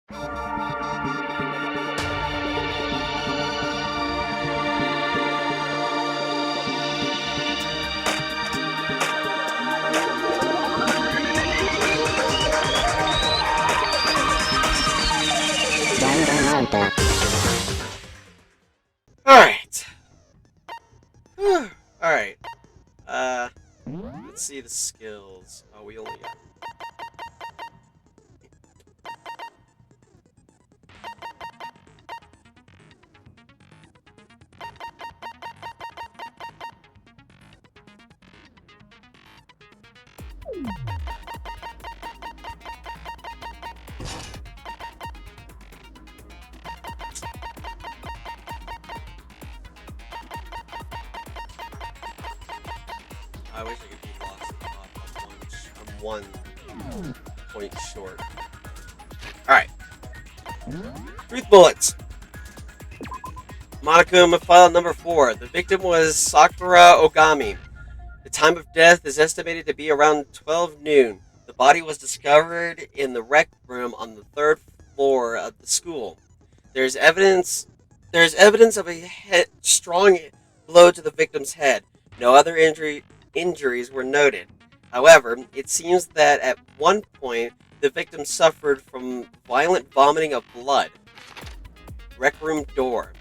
Danganronpa. Alright. Alright. Let's see the skills. Oh, we only got. I wish I could be lost I'm one point short. Alright. Truth bullets. Monokuma file number 4. The victim was Sakura Ogami. The time of death is estimated to be around 12 noon. The body was discovered in the rec room on the 3rd floor of the school. There's evidence of a strong blow to the victim's head. No other injuries were noted. However, it seems that at one point the victim suffered from violent vomiting of blood. Rec room door.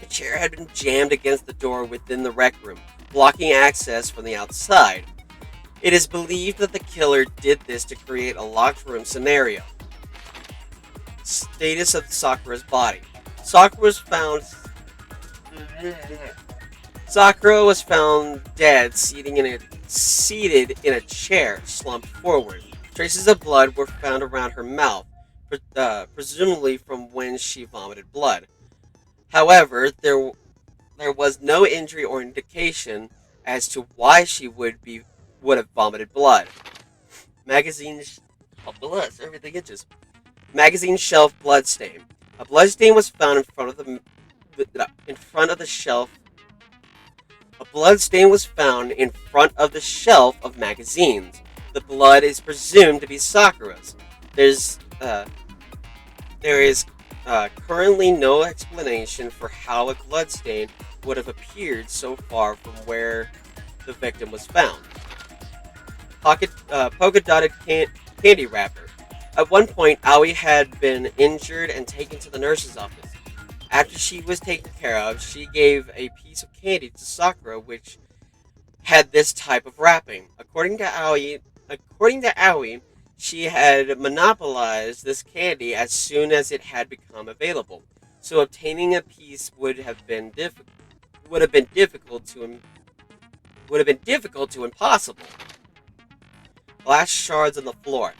A chair had been jammed against the door within the rec room, blocking access from the outside. It is believed that the killer did this to create a locked room scenario. Status of Sakura's body. Sakura was found dead, seated in a chair, slumped forward. Traces of blood were found around her mouth, presumably from when she vomited blood. However, there was no injury or indication as to why she would have vomited blood. Magazine everything itches. Magazine shelf bloodstain. A bloodstain was found in front of the shelf. A bloodstain was found in front of the shelf of magazines. The blood is presumed to be Sakura's. There is currently no explanation for how a bloodstain would have appeared so far from where the victim was found. Polka-dotted candy wrapper. At one point, Aoi had been injured and taken to the nurse's office. After she was taken care of, she gave a piece of candy to Sakura, which had this type of wrapping. According to Aoi, she had monopolized this candy as soon as it had become available. So obtaining a piece would have been difficult to impossible. Glass shards on the floor.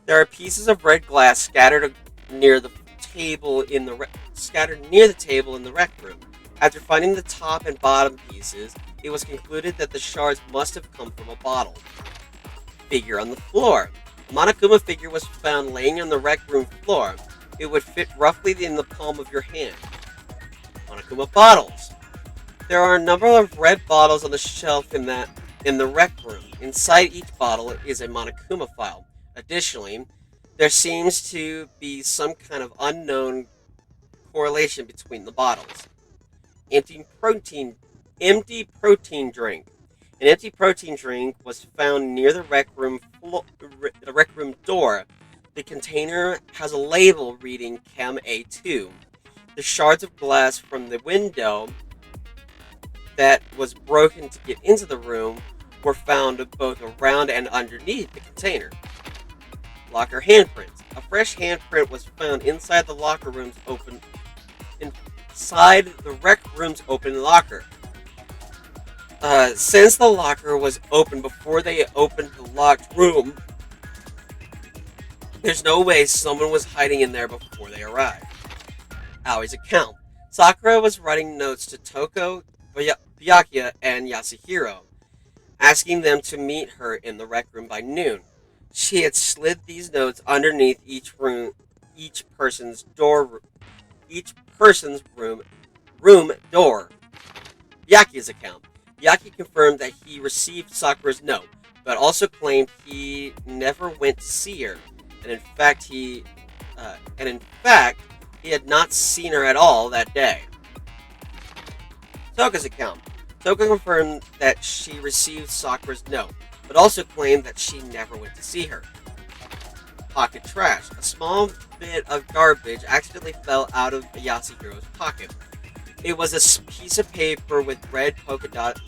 There are pieces of red glass scattered near the table in the rec room. After finding the top and bottom pieces, it was concluded that the shards must have come from a bottle. Figure on the floor. A Monokuma figure was found laying on the rec room floor. It would fit roughly in the palm of your hand. Monokuma bottles. There are a number of red bottles on the shelf in the rec room. Inside each bottle is a Monokuma file. Additionally, there seems to be some kind of unknown correlation between the bottles. Empty protein drink. An empty protein drink was found near the rec room door. The container has a label reading Chem A2. The shards of glass from the window that was broken to get into the room were found both around and underneath the container. Locker handprints. A fresh handprint was found inside the rec room's open locker. Since the locker was open before they opened the locked room, there's no way someone was hiding in there before they arrived. Aoi's account. Sakura was writing notes to Toko, Byakuya, and Yasuhiro, asking them to meet her in the rec room by noon. She had slid these notes underneath each person's room door. Byakuya's account. Byakuya confirmed that he received Sakura's note, but also claimed he never went to see her, and in fact he and in fact, he had not seen her at all that day. Toka's account. Toka confirmed that she received Sakura's note, but also claimed that she never went to see her. Pocket trash. A small bit of garbage accidentally fell out of Yasuhiro's pocket. It was a piece of paper with red polka dots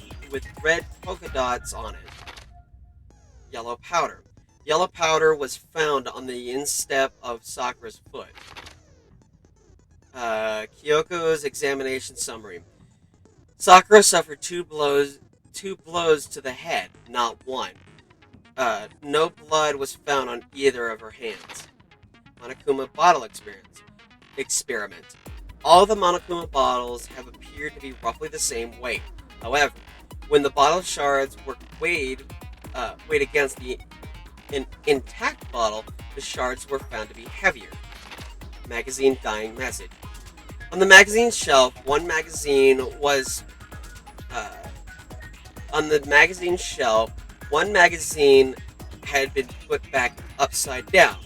on it. Yellow powder. Yellow powder was found on the instep of Sakura's foot. Kyoko's examination summary. Sakura suffered two blows to the head, not one. No blood was found on either of her hands. Monokuma bottle experiment. All the Monokuma bottles have appeared to be roughly the same weight. However, when the bottle shards were weighed against an intact bottle, the shards were found to be heavier. Magazine dying message. On the magazine shelf, one magazine had been put back upside down.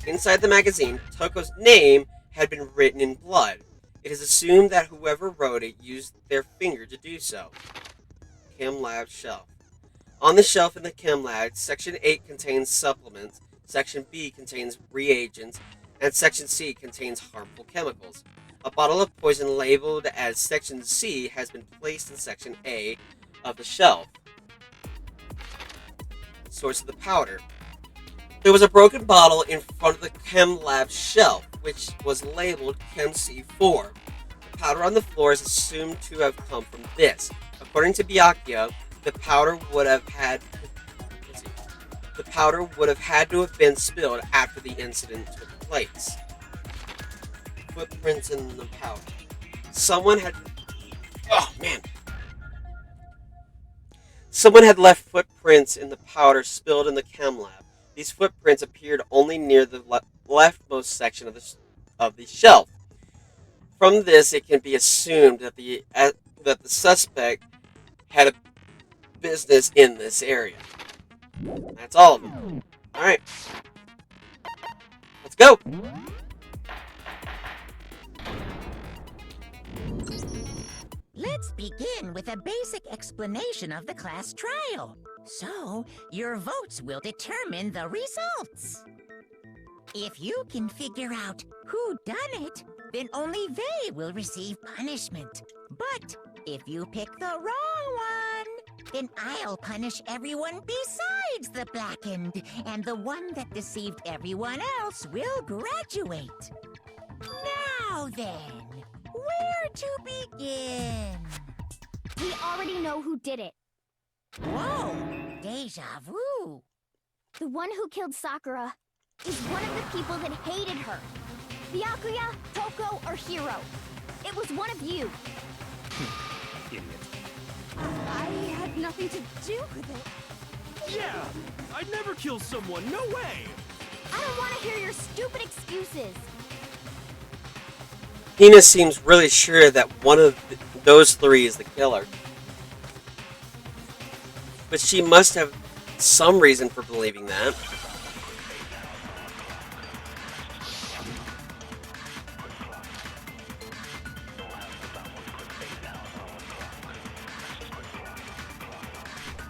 Inside the magazine, Toko's name had been written in blood. It is assumed that whoever wrote it used their finger to do so. Chem lab shelf. On the shelf in the chem lab, Section 8 contains supplements, Section B contains reagents, and Section C contains harmful chemicals. A bottle of poison labeled as Section C has been placed in Section A of the shelf. Source of the powder. There was a broken bottle in front of the chem lab shelf, which was labeled Chem C4. The powder on the floor is assumed to have come from this. According to Byakuya, the powder would have had to have been spilled after the incident took place. Footprints in the powder. Someone had left footprints in the powder spilled in the chem lab. These footprints appeared only near the leftmost section of the shelf. From this, it can be assumed that the suspect had a business in this area. That's all of them. All right, let's go. Let's begin with a basic explanation of the class trial. So, your votes will determine the results. If you can figure out who done it, then only they will receive punishment. But if you pick the wrong one, then I'll punish everyone besides the blackened, and the one that deceived everyone else will graduate. Now then, where to begin? We already know who did it. Whoa! Deja vu! The one who killed Sakura is one of the people that hated her. Byakuya, Toko, or Hiro. It was one of you. Idiot. I had nothing to do with it. Yeah! I'd never kill someone, no way! I don't want to hear your stupid excuses. Hina seems really sure that one of those three is the killer. But she must have some reason for believing that.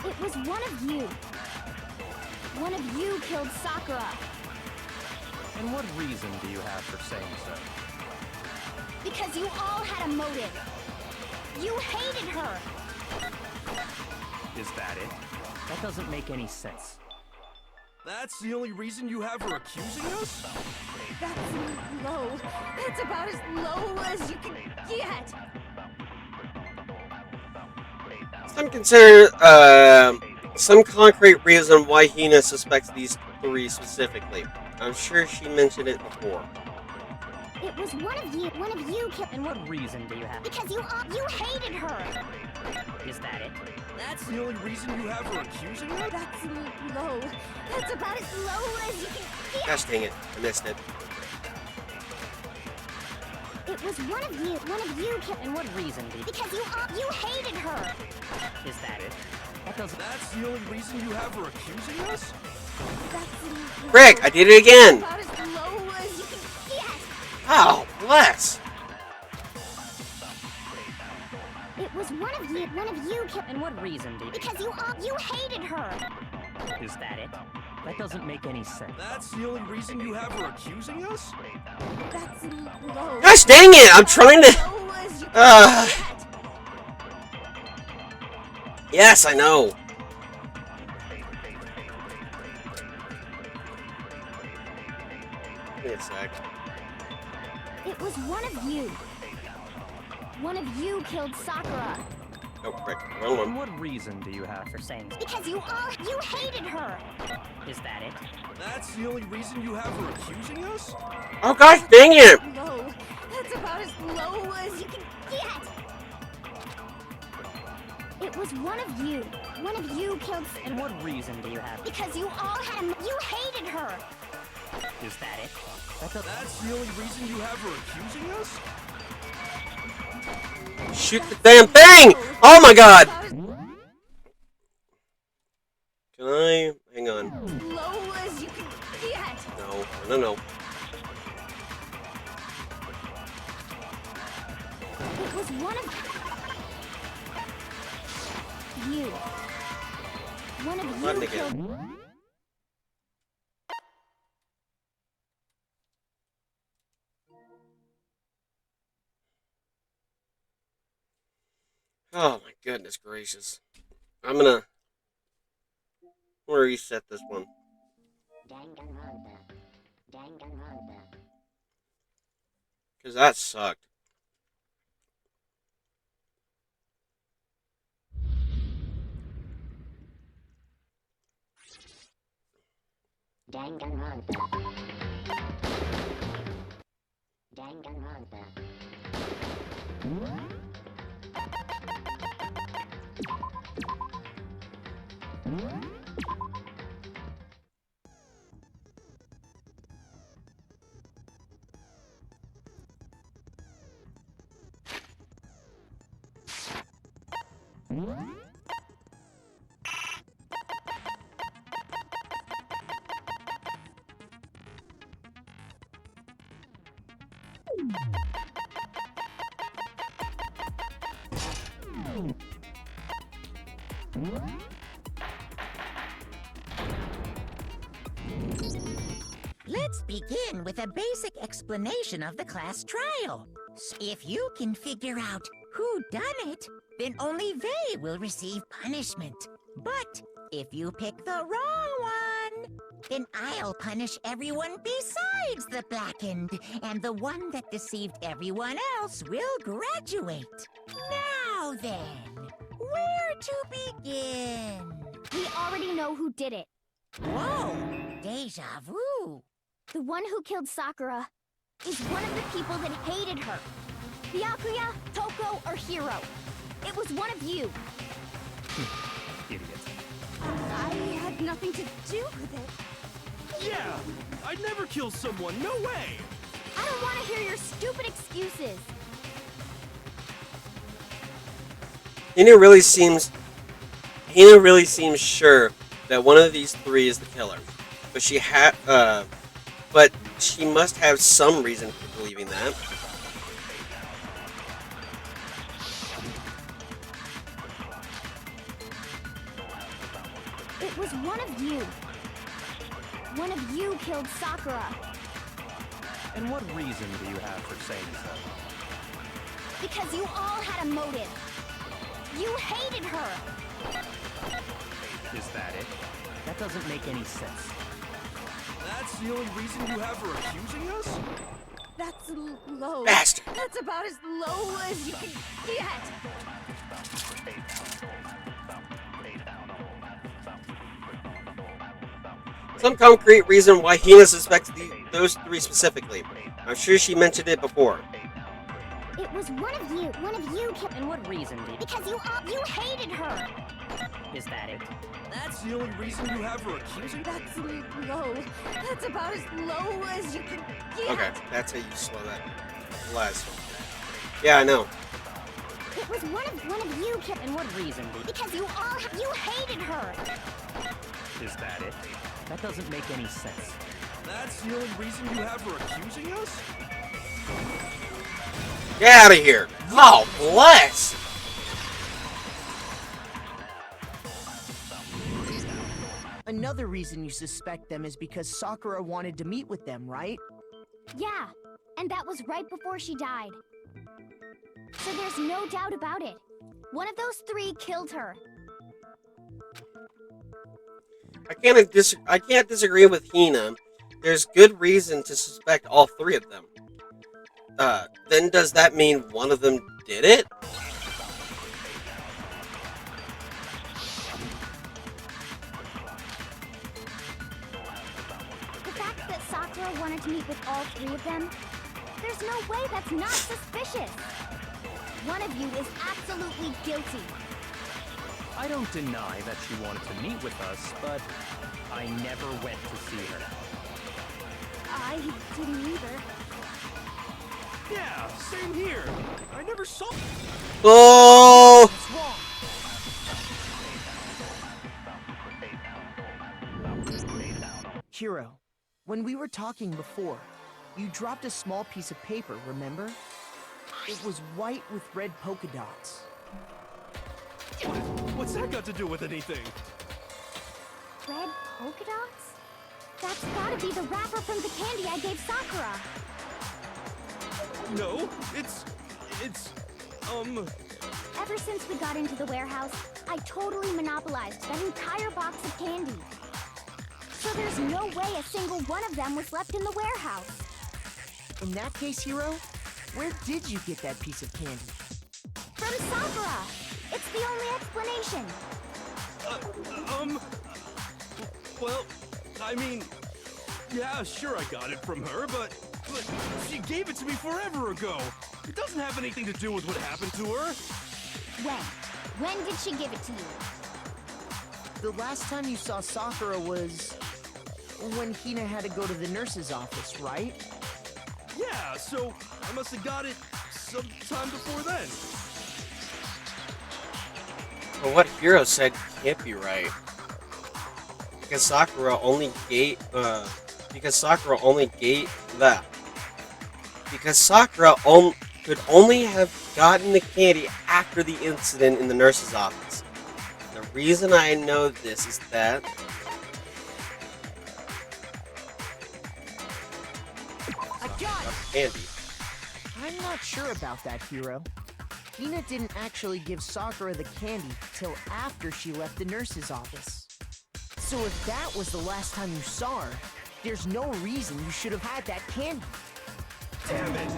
It was one of you. One of you killed Sakura. And what reason do you have for saying so? Because you all had a motive. You hated her. Is that it? That doesn't make any sense. That's the only reason you have for accusing us? That's low. That's about as low as you can get. Some concrete reason why Hina suspects these three specifically. I'm sure she mentioned it before. It was one of you. One of you killed. And what reason do you have? Because you hated her. Is that it? That's the only reason you have for accusing her? That's low. That's about as low as you can get. Gosh dang it, I missed it. It was one of you. One of you killed. And what reason do you... Because you hated her. Is that it? That's the only reason you have for accusing us? That's low. Frick, I did it again! About as low as you can Oh, bless. It was one of you killed. And what reason do you... Because you hated her. Is that it? That doesn't make any sense. That's the only reason you have her accusing us? That's low. Gosh dang it! I'm trying to. Low as you can get. Yes, I know. Give me a sec. It was one of you. One of you killed Sakura. Oh, frick. Wrong one. And what reason do you have for saying so? Because you hated her. Is that it? That's the only reason you have her accusing us? Oh, gosh dang it! Low. That's about as low as you can get. It was one of you. One of you killed. And what reason do you have? Because you hated her. Is that it? That's the only reason you have her accusing us? Shoot the damn thing! Oh my god! Can I? Hang on. Low as you can get. No, no, no. It was one of you. One of Button you again. killed. Oh my goodness gracious. I'm gonna reset this one. Danganronpa. Danganronpa. Because that sucked. Danganronpa. Danganronpa. Let's begin with a basic explanation of the class trial. If you can figure out who done it, then only they will receive punishment. But if you pick the wrong one, then I'll punish everyone besides the blackened, and the one that deceived everyone else will graduate. Now then, where to begin? We already know who did it. Whoa, deja vu. The one who killed Sakura is one of the people that hated her. Byakuya, Toko, or Hiro. It was one of you. Idiot. I had nothing to do with it. Yeah! I'd never kill someone, no way! I don't want to hear your stupid excuses. Hina really seems sure that one of these three is the killer, but she must have some reason for believing that. It was one of you. One of you killed Sakura. And what reason do you have for saying so? Because you all had a motive. You hated her. Is that it? That doesn't make any sense. That's the only reason you have her accusing us? That's low. Bastard! That's about as low as you can get. Some concrete reason why Hina suspects those three specifically. I'm sure she mentioned it before. It was one of you. One of you killed. And what reason do you... Because you hated her. Is that it? That's the only reason you have her accusing? That's low. That's about as low as you can get. Okay, that's how you slow that last one. Yeah, I know. It was one of you killed. And what reason do you... Because you hated her. Is that it? That doesn't make any sense. That's the only reason you have her accusing us? Get out of here! Oh, bless! Another reason you suspect them is because Sakura wanted to meet with them, right? Yeah, and that was right before she died. So there's no doubt about it. One of those three killed her. I can't disagree with Hina. There's good reason to suspect all three of them. Then does that mean one of them did it? The fact that Sakura wanted to meet with all three of them, there's no way that's not suspicious. One of you is absolutely guilty. I don't deny that she wanted to meet with us, but I never went to see her. I didn't either. Yeah, same here. I never saw. Oh! What's wrong? Hiro, when we were talking before, you dropped a small piece of paper, remember? It was white with red polka dots. What's that got to do with anything? Red polka dots? That's gotta be the wrapper from the candy I gave Sakura. No, it's, Ever since we got into the warehouse, I totally monopolized that entire box of candy. So there's no way a single one of them was left in the warehouse. In that case, Hiro, where did you get that piece of candy? From Sakura! It's the only explanation. well, I mean, yeah, sure I got it from her, but she gave it to me forever ago. It doesn't have anything to do with what happened to her. When? When did she give it to you? The last time you saw Sakura was when Hina had to go to the nurse's office, right? Yeah, so I must have got it sometime before then. Well, what Hiro said can't be right. Because Sakura only gave that. Because Sakura could only have gotten the candy after the incident in the nurse's office. The reason I know this is that I got it! candy. I'm not sure about that, Hiro. Hina didn't actually give Sakura the candy till after she left the nurse's office. So if that was the last time you saw her, there's no reason you should have had that candy. Damn it!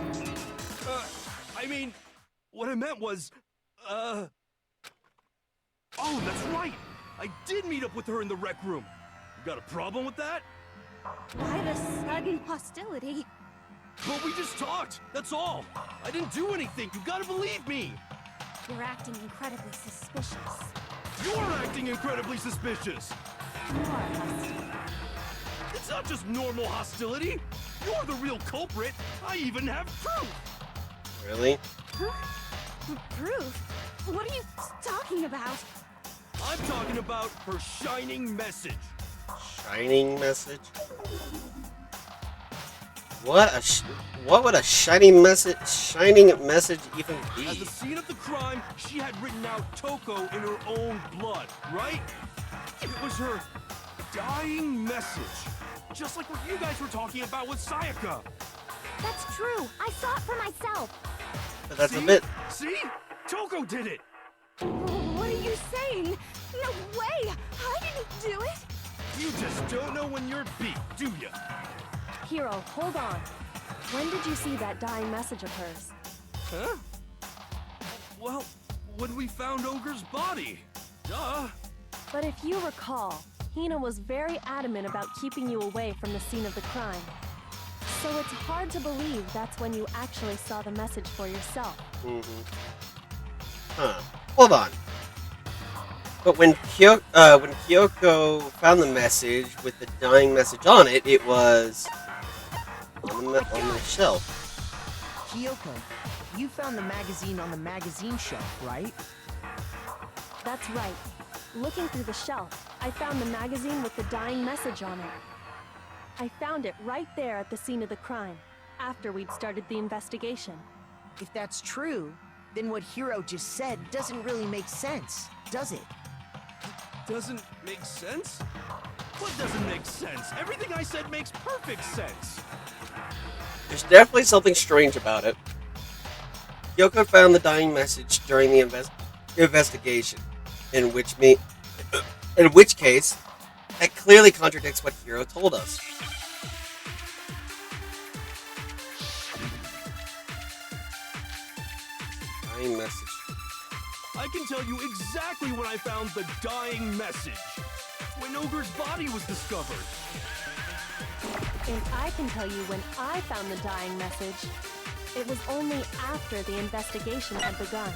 I mean, what I meant was, oh, that's right! I did meet up with her in the rec room. You got a problem with that? Why the sudden hostility? Well, we just talked, that's all. I didn't do anything, you gotta believe me. You're acting incredibly suspicious. You're acting incredibly suspicious. More hostile. It's not just normal hostility. You're the real culprit. I even have proof. Really? Proof? What are you talking about? I'm talking about her shining message. Shining message? What would a shining message even be? At the scene of the crime, she had written out Toko in her own blood, right? It was her dying message. Just like what you guys were talking about with Sayaka. That's true. I saw it for myself. But that's See? a bit. See? Toko did it. What are you saying? No way! I didn't do it! You just don't know when you're beat, do ya? Hiro, hold on. When did you see that dying message of hers? Huh? Well, when we found Ogre's body. Duh. But if you recall, Hina was very adamant about keeping you away from the scene of the crime. So it's hard to believe that's when you actually saw the message for yourself. Huh. Hold on. But when Kyoko found the message with the dying message on it, it was on the shelf. Kyoko, you found the magazine on the magazine shelf, right? That's right. Looking through the shelf, I found the magazine with the dying message on it. I found it right there at the scene of the crime, after we'd started the investigation. If that's true, then what Hiro just said doesn't really make sense, does it? Doesn't make sense? What doesn't make sense? Everything I said makes perfect sense. There's definitely something strange about it. Kyoko found the dying message during the investigation, in which case, that clearly contradicts what Hiro told us. Dying message. I can tell you exactly when I found the dying message. When Ogre's body was discovered. And I can tell you when I found the dying message. It was only after the investigation had begun.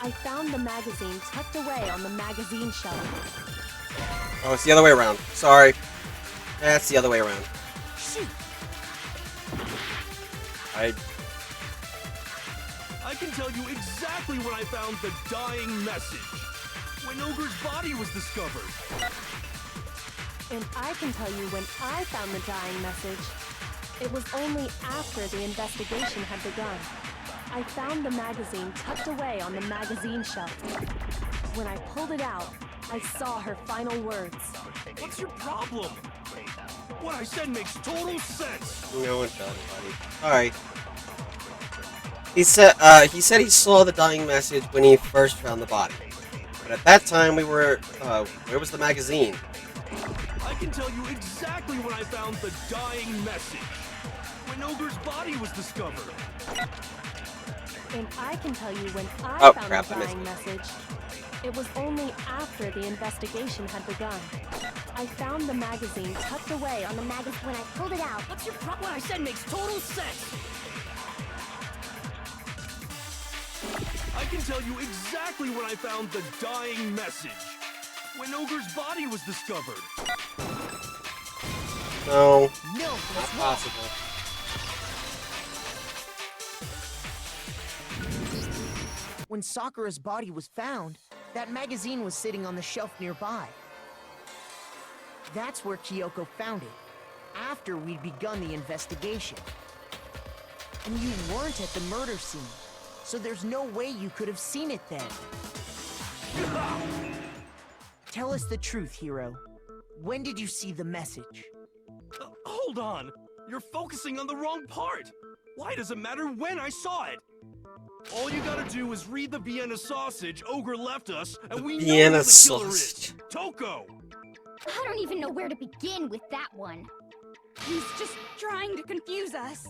I found the magazine tucked away on the magazine shelf. Oh, it's the other way around. Sorry. That's the other way around. Shoot! I can tell you exactly when I found the dying message. When Ogre's body was discovered. And I can tell you when I found the dying message. It was only after the investigation had begun. I found the magazine tucked away on the magazine shelf. When I pulled it out, I saw her final words. What's your problem? What I said makes total sense. No, it doesn't, buddy. Sorry. He said he saw the dying message when he first found the body. But at that time, we were, where was the magazine? I can tell you exactly when I found the dying message. When Ogre's body was discovered. And I can tell you when I Oh, found crap, the I missed dying it. message. It was only after the investigation had begun. I found the magazine tucked away on the magazine. When I pulled it out, What's your problem? What I said makes total sense. I can tell you exactly when I found the dying message. When Ogre's body was discovered. No, No, not possible. when Sakura's body was found, that magazine was sitting on the shelf nearby. That's where Kyoko found it, after we'd begun the investigation. And you weren't at the murder scene, so there's no way you could have seen it then. Tell us the truth, Hiro. When did you see the message? Hold on. You're focusing on the wrong part. Why does it matter when I saw it? All you gotta do is read the Vienna sausage Ogre left us, and we know who Vienna the killer is. sausage. Toko! I don't even know where to begin with that one. He's just trying to confuse us.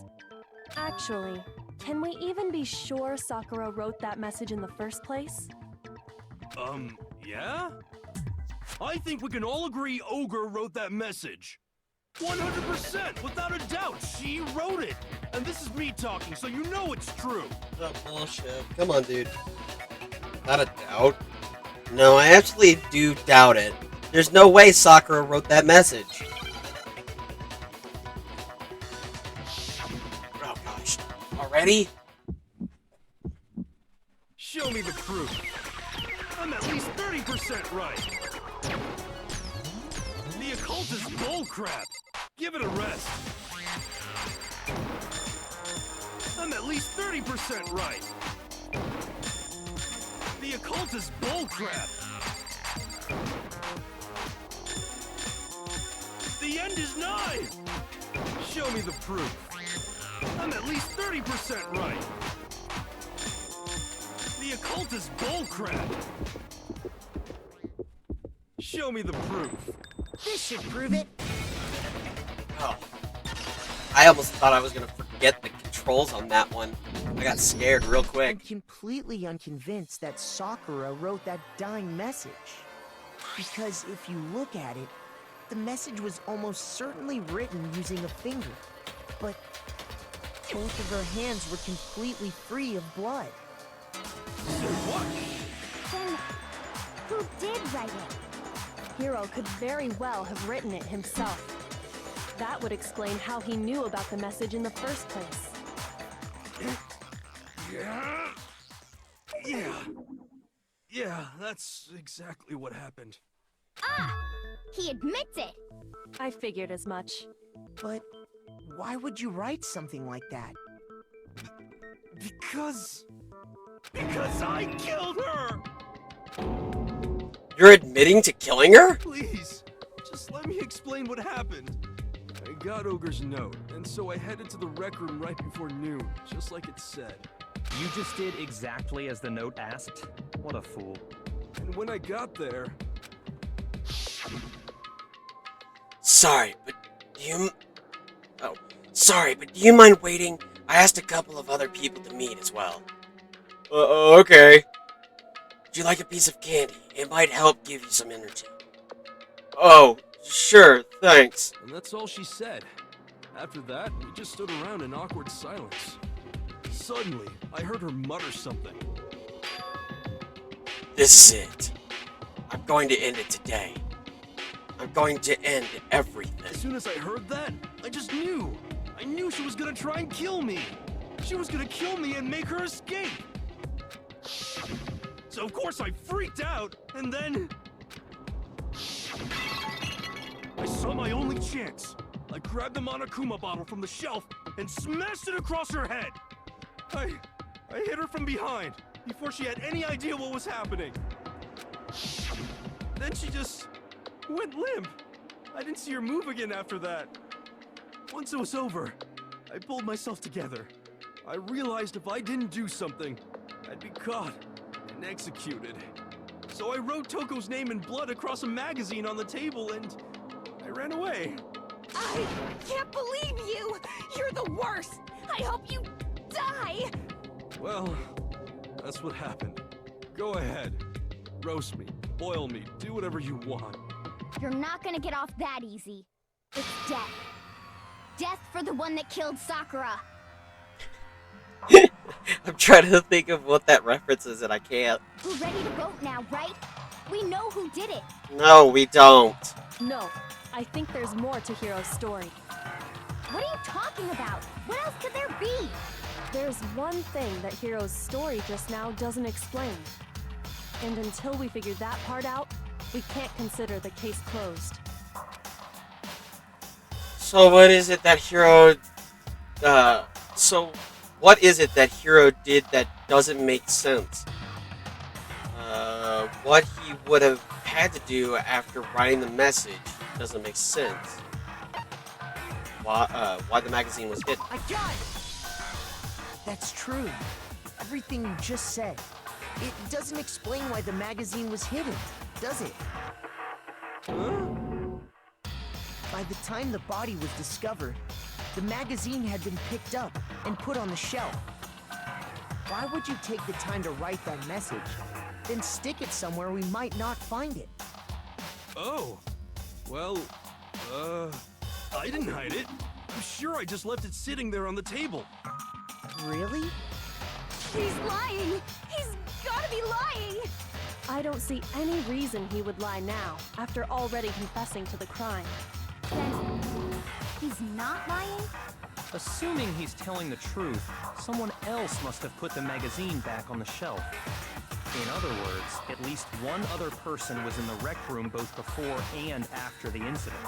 Actually, can we even be sure Sakura wrote that message in the first place? Yeah? I think we can all agree Ogre wrote that message. 100%, without a doubt, she wrote it. And this is me talking, so you know it's true. Oh, bullshit. Come on, dude. Not a doubt. No, I actually do doubt it. There's no way Sakura wrote that message. Oh, gosh. Already? Show me the proof. I'm at least 30% right. The occult is bullcrap. Give it a rest. I'm at least 30% right. The occult is bullcrap. The end is nigh. Show me the proof. I'm at least 30% right. The occult is bullcrap. Show me the proof. This should prove it. Oh. I almost thought I was gonna forget the controls on that one. I got scared real I'm quick. completely unconvinced that Sakura wrote that dying message. Because if you look at it, the message was almost certainly written using a finger. But both of her hands were completely free of blood. What? Then, who did write it? Hiro could very well have written it himself. That would explain how he knew about the message in the first place. Yeah. Yeah, that's exactly what happened. Ah! He admits it! I figured as much. But Why would you write something like that? Because I killed her! You're admitting to killing her? Please, just let me explain what happened. I got Ogre's note, and so I headed to the rec room right before noon, just like it said. You just did exactly as the note asked? What a fool. And when I got there, Sorry, but do you mind waiting? I asked a couple of other people to meet as well. Okay. Would you like a piece of candy? It might help give you some energy. Oh, sure, thanks. and that's all she said. After that, we just stood around in awkward silence. Suddenly, I heard her mutter something. This is it. I'm going to end it today. I'm going to end everything. As soon as I heard that, I just knew. I knew she was gonna try and kill me. She was gonna kill me and make her escape. So of course I freaked out, and then I saw my only chance. I grabbed the Monokuma bottle from the shelf and smashed it across her head. I hit her from behind before she had any idea what was happening. Then she just went limp. I didn't see her move again after that. Once it was over, I pulled myself together. I realized if I didn't do something, I'd be caught and executed. So I wrote Toko's name in blood across a magazine on the table and I ran away. I can't believe you! You're the worst! I hope you die! Well, that's what happened. Go ahead. Roast me, boil me, do whatever you want. You're not gonna get off that easy. It's death. Death for the one that killed Sakura. I'm trying to think of what that reference is and I can't. We're ready to vote now, right? We know who did it. No, we don't. No, I think there's more to Hiro's story. What are you talking about? What else could there be? There's one thing that Hiro's story just now doesn't explain. And until we figure that part out, we can't consider the case closed. So what is it that Hiro what is it that Hiro did that doesn't make sense? What he would have had to do after writing the message doesn't make sense. Why the magazine was hidden. I got it! That's true. Everything you just said. It doesn't explain why the magazine was hidden, does it? By the time the body was discovered, the magazine had been picked up and put on the shelf. Why would you take the time to write that message, then stick it somewhere we might not find it? Oh, well, I didn't hide it. I'm sure I just left it sitting there on the table. Really? He's lying! He's gotta be lying! I don't see any reason he would lie now, after already confessing to the crime. Then he's not lying? Assuming he's telling the truth, someone else must have put the magazine back on the shelf. In other words, at least one other person was in the rec room both before and after the incident.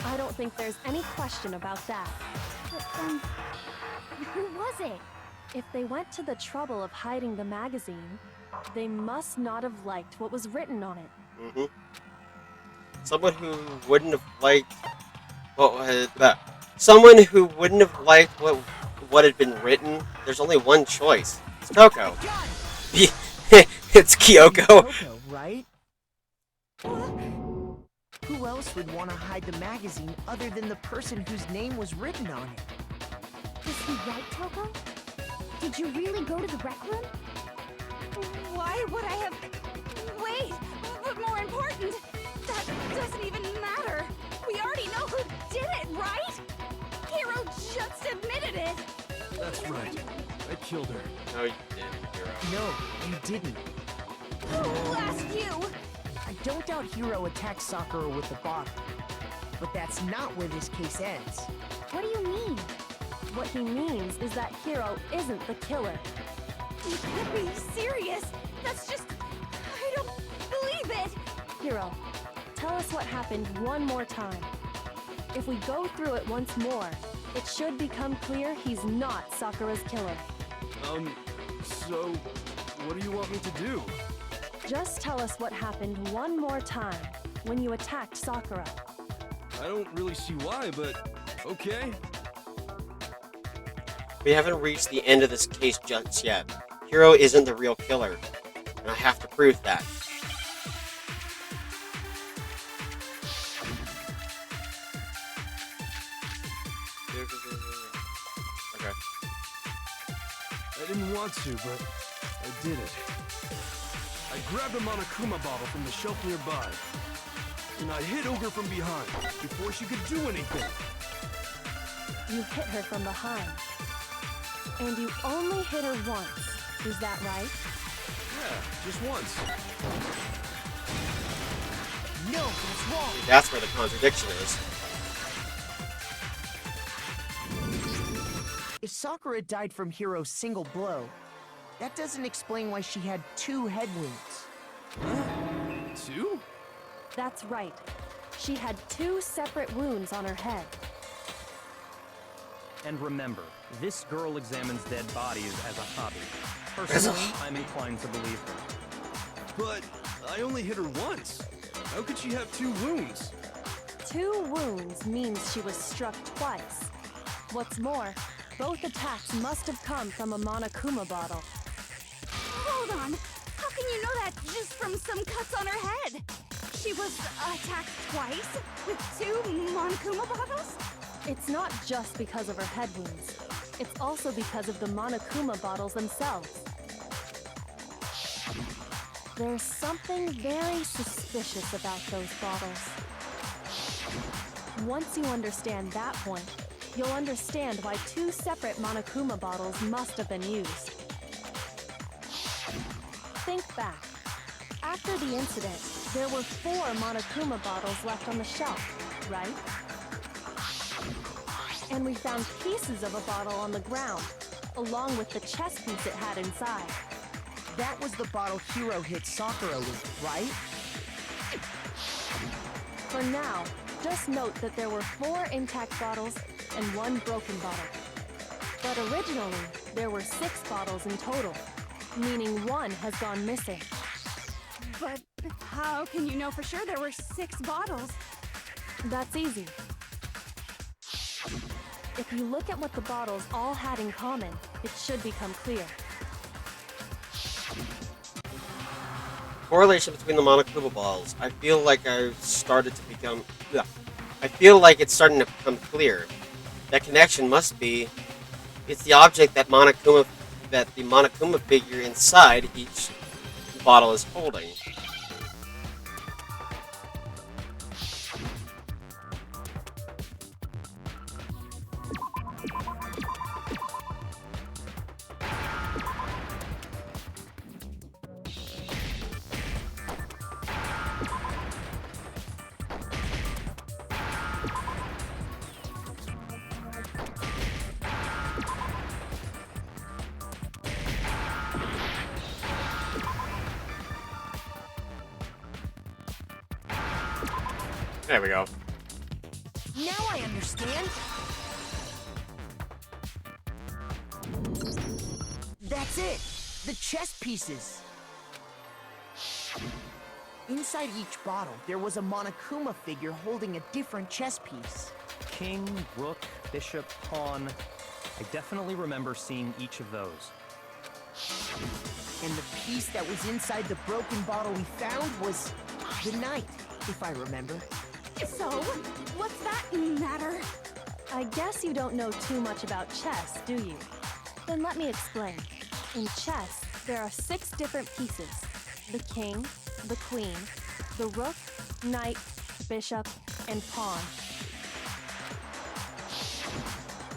I don't think there's any question about that. But then, who was it? If they went to the trouble of hiding the magazine, they must not have liked what was written on it. Someone who wouldn't have liked someone who wouldn't have liked what had been written. There's only one choice. It's Toko. It's Kyoko. Kyoko, right? Who else would want to hide the magazine other than the person whose name was written on it? Was he right, Toko? Did you really go to the rec room? Why would I have... Wait! But more important, that doesn't even matter! We already know who did it, right? Hiro just admitted it! That's right. I killed her. No, you didn't, Hiro. No, you didn't. Who asked you? I don't doubt Hiro attacked Sakura with the bottle. But that's not where this case ends. What do you mean? What he means is that Hiro isn't the killer. You can't be serious! That's just... I don't believe it! Hiro, tell us what happened one more time. If we go through it once more, It should become clear he's not Sakura's killer. So, what do you want me to do? Just tell us what happened one more time when you attacked Sakura. I don't really see why, but okay. We haven't reached the end of this case just yet. Hiro isn't the real killer, and I have to prove that. Okay. I didn't want to, but I did it. I grabbed a Monokuma bottle from the shelf nearby, and I hit Ogre from behind before she could do anything. You hit her from behind. And you only hit her once. Is that right? Yeah, just once. No, that's wrong. That's where the contradiction is. If Sakura died from Hiro's single blow, that doesn't explain why she had 2 head wounds. 2? That's right. She had 2 separate wounds on her head. And remember, this girl examines dead bodies as a hobby. Personally, I'm inclined to believe her. But I only hit her once. How could she have 2 wounds? 2 wounds means she was struck twice. What's more, both attacks must have come from a Monokuma bottle. Hold on. How can you know that just from some cuts on her head? She was attacked twice with 2 Monokuma bottles? It's not just because of her head wounds. It's also because of the Monokuma bottles themselves. There's something very suspicious about those bottles. Once you understand that point, you'll understand why 2 separate Monokuma bottles must have been used. Think back. After the incident, there were 4 Monokuma bottles left on the shelf, right? And we found pieces of a bottle on the ground, along with the chess piece it had inside. That was the bottle Hiro hit Sakura with, right? For now, just note that there were 4 intact bottles and 1 broken bottle. But originally, there were 6 bottles in total, meaning 1 has gone missing. But how can you know for sure there were 6 bottles? That's easy. If you look at what the bottles all had in common, it should become clear. Correlation between the Monokuma balls. I feel like it's starting to become clear. That connection must be it's the object that the Monokuma figure inside each bottle is holding. There we go. Now I understand. That's it. The chess pieces. Inside each bottle, there was a Monokuma figure holding a different chess piece. King, rook, bishop, pawn. I definitely remember seeing each of those. And the piece that was inside the broken bottle we found was the knight, if I remember. So, what's that matter? I guess you don't know too much about chess, do you? Then let me explain. In chess, there are 6 different pieces. The king, the queen, the rook, knight, bishop, and pawn.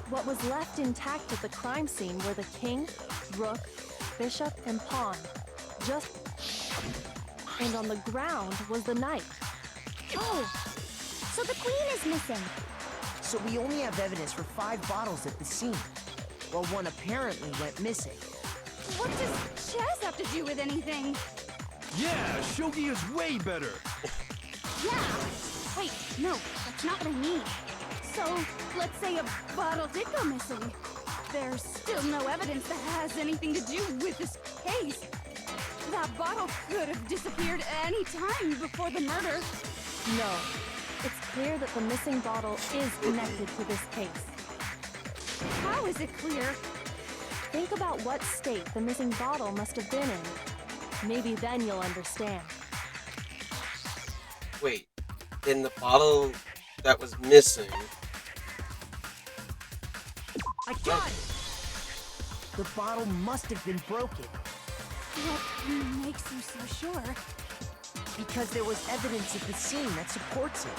What was left intact at the crime scene were the king, rook, bishop, and pawn. And on the ground was the knight. Oh, so the queen is missing. So we only have evidence for 5 bottles at the scene, while 1 apparently went missing. What does chess have to do with anything? Yeah, shogi is way better. Yeah. Wait, no, that's not what I mean. So, let's say a bottle did go missing. There's still no evidence that has anything to do with this case. That bottle could have disappeared any time before the murder. No. It's clear that the missing bottle is connected to this case. How is it clear? Think about what state the missing bottle must have been in. Maybe then you'll understand. Wait, in the bottle that was missing... I got it! The bottle must have been broken. What makes you so sure? Because there was evidence at the scene that supports it.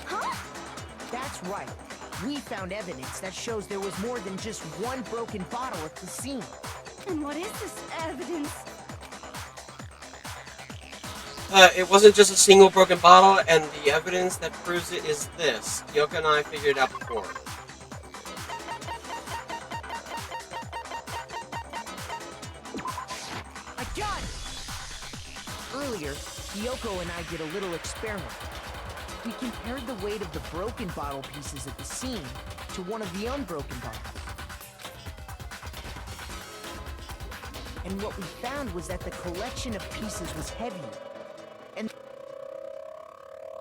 Huh? That's right. We found evidence that shows there was more than just one broken bottle at the scene. And what is this evidence? It wasn't just a single broken bottle, and the evidence that proves it is this. Kyoko and I figured it out before. I got it! Earlier, Kyoko and I did a little experiment. We compared the weight of the broken bottle pieces at the scene to one of the unbroken bottles. And what we found was that the collection of pieces was heavier. And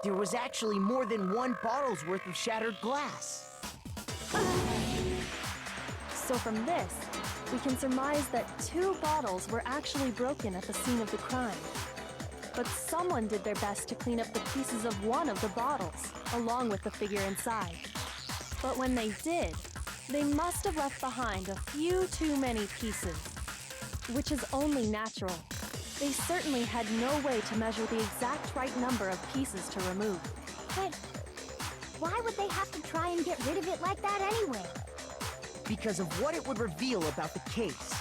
there was actually more than one bottle's worth of shattered glass. So from this, we can surmise that 2 bottles were actually broken at the scene of the crime. But someone did their best to clean up the pieces of one of the bottles, along with the figure inside. But when they did, they must have left behind a few too many pieces, which is only natural. They certainly had no way to measure the exact right number of pieces to remove. But why would they have to try and get rid of it like that anyway? Because of what it would reveal about the case.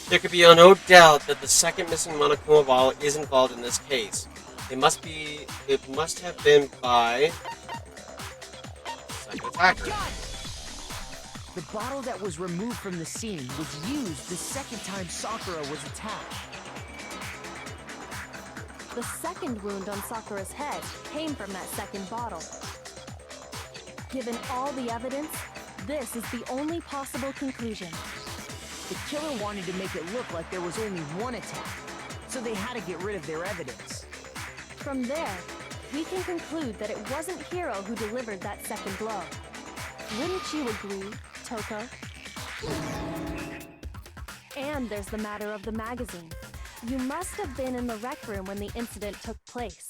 There could be no doubt that the second missing Monokuma bottle is involved in this case. It must have been by... second attacker. The bottle that was removed from the scene was used the second time Sakura was attacked. The second wound on Sakura's head came from that second bottle. Given all the evidence, this is the only possible conclusion. The killer wanted to make it look like there was only one attack, so they had to get rid of their evidence. From there, we can conclude that it wasn't Hiro who delivered that second blow. Wouldn't you agree, Toko? And there's the matter of the magazine. You must have been in the rec room when the incident took place.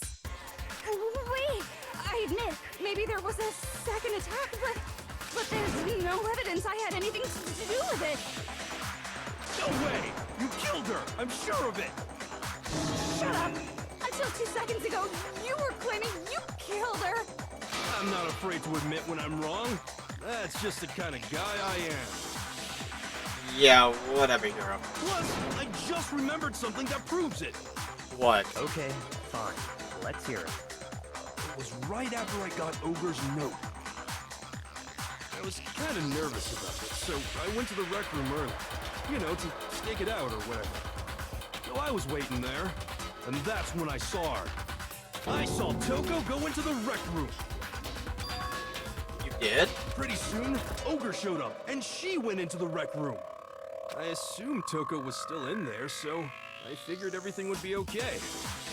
Wait! I admit, maybe there was a second attack, but there's no evidence I had anything to do with it. No way! You killed her! I'm sure of it! Shut up! Until 2 seconds ago, you were claiming you killed her! I'm not afraid to admit when I'm wrong. That's just the kind of guy I am. Yeah, whatever, Hiro. Plus, I just remembered something that proves it. What? Okay, fine. Let's hear it. It was right after I got Ogre's note. I was kind of nervous about it, so I went to the rec room early. You know, to stake it out or whatever. So I was waiting there, and that's when I saw her. I saw Toko go into the rec room. You did? Pretty soon, Ogre showed up, and she went into the rec room. I assumed Toko was still in there, so I figured everything would be okay.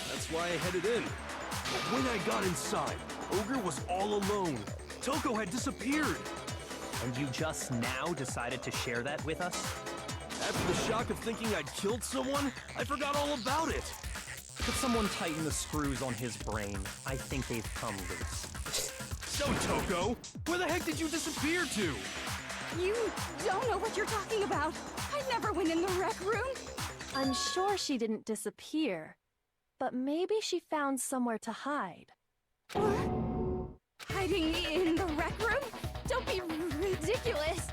That's why I headed in. But when I got inside, Ogre was all alone. Toko had disappeared. And you just now decided to share that with us? After the shock of thinking I'd killed someone, I forgot all about it. Could someone tighten the screws on his brain? I think they've come loose. So, Toko, where the heck did you disappear to? You don't know what you're talking about. I never went in the rec room. I'm sure she didn't disappear, but maybe she found somewhere to hide. Hiding in the rec room? Don't be ridiculous.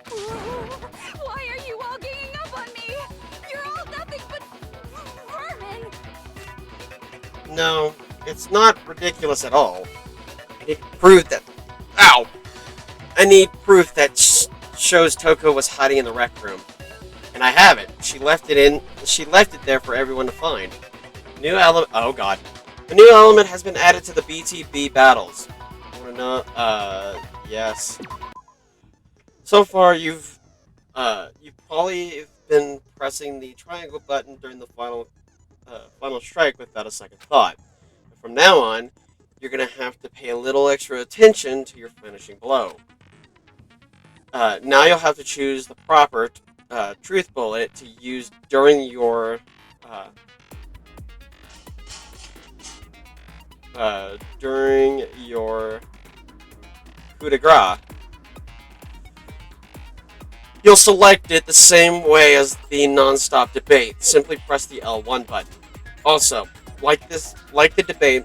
Why are you all ganging up on me? You're all nothing but vermin. No, it's not ridiculous at all. I need proof that... Ow! I need proof that shows Toko was hiding in the rec room. And I have it. She left it there for everyone to find. New element... Oh god. A new element has been added to the BTB battles. no. Yes. So far, you've probably been pressing the triangle button during the final strike without a second thought. And from now on, you're gonna have to pay a little extra attention to your finishing blow. Now you'll have to choose the proper truth bullet to use during your coup de grace. You'll select it the same way as the non-stop debate. Simply press the L1 button. Also, like the debate,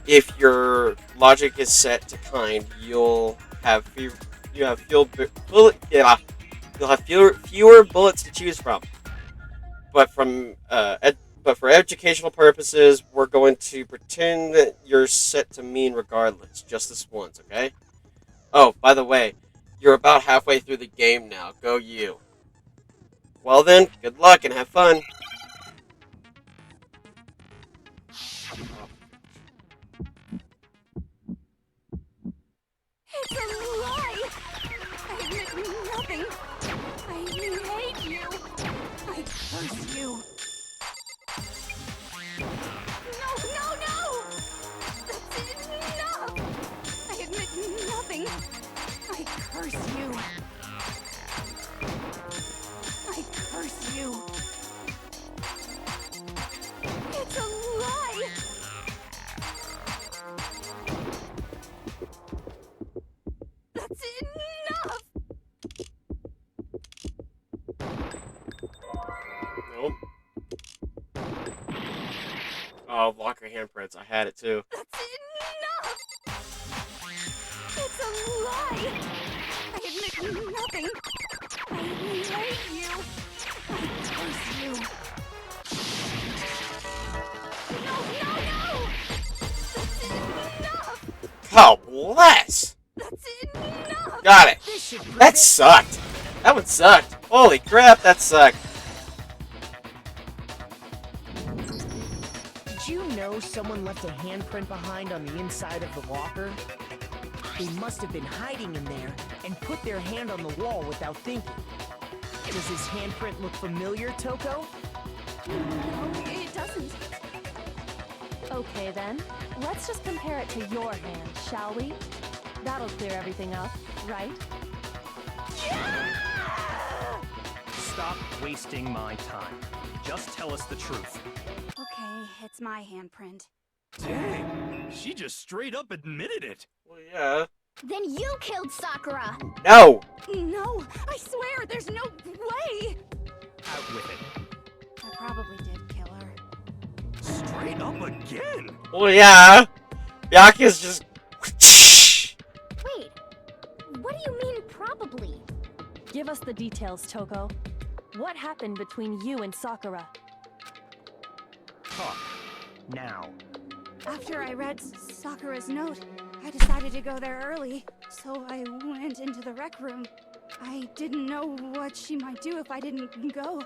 if your logic is set to kind, you'll have fewer bullets to choose from. But for educational purposes, we're going to pretend that you're set to mean regardless, just this once, okay? Oh, by the way, you're about halfway through the game now. Go you. Well then, good luck and have fun. It's a lie! I admit nothing. I hate you. I curse you. No! That's enough! I admit nothing. I curse you. I curse you. It's a lie! That's enough! Nope. Oh, locker handprints. I had it too. That's enough! It's a lie! I admit nothing. I hate you. I curse you. No! That's enough! God bless! That's enough! Got it. That sucked. That one sucked. Holy crap, that sucked. Did you know someone left a handprint behind on the inside of the locker? They must have been hiding in there and put their hand on the wall without thinking. Does his handprint look familiar, Toko? No, it doesn't. Okay then, let's just compare it to your hand, shall we? That'll clear everything up, right? Stop wasting my time. Just tell us the truth. Okay, it's my handprint. Dang, she just straight up admitted it. Well, yeah. Then you killed Sakura! No! No, I swear, there's no way! Out with it. I probably did kill her. Straight up again. Well, yeah. Byakuya's just... Wait, what do you mean probably? Give us the details, Toko. What happened between you and Sakura? Talk. Now. After I read Sakura's note, I decided to go there early, so I went into the rec room. I didn't know what she might do if I didn't go,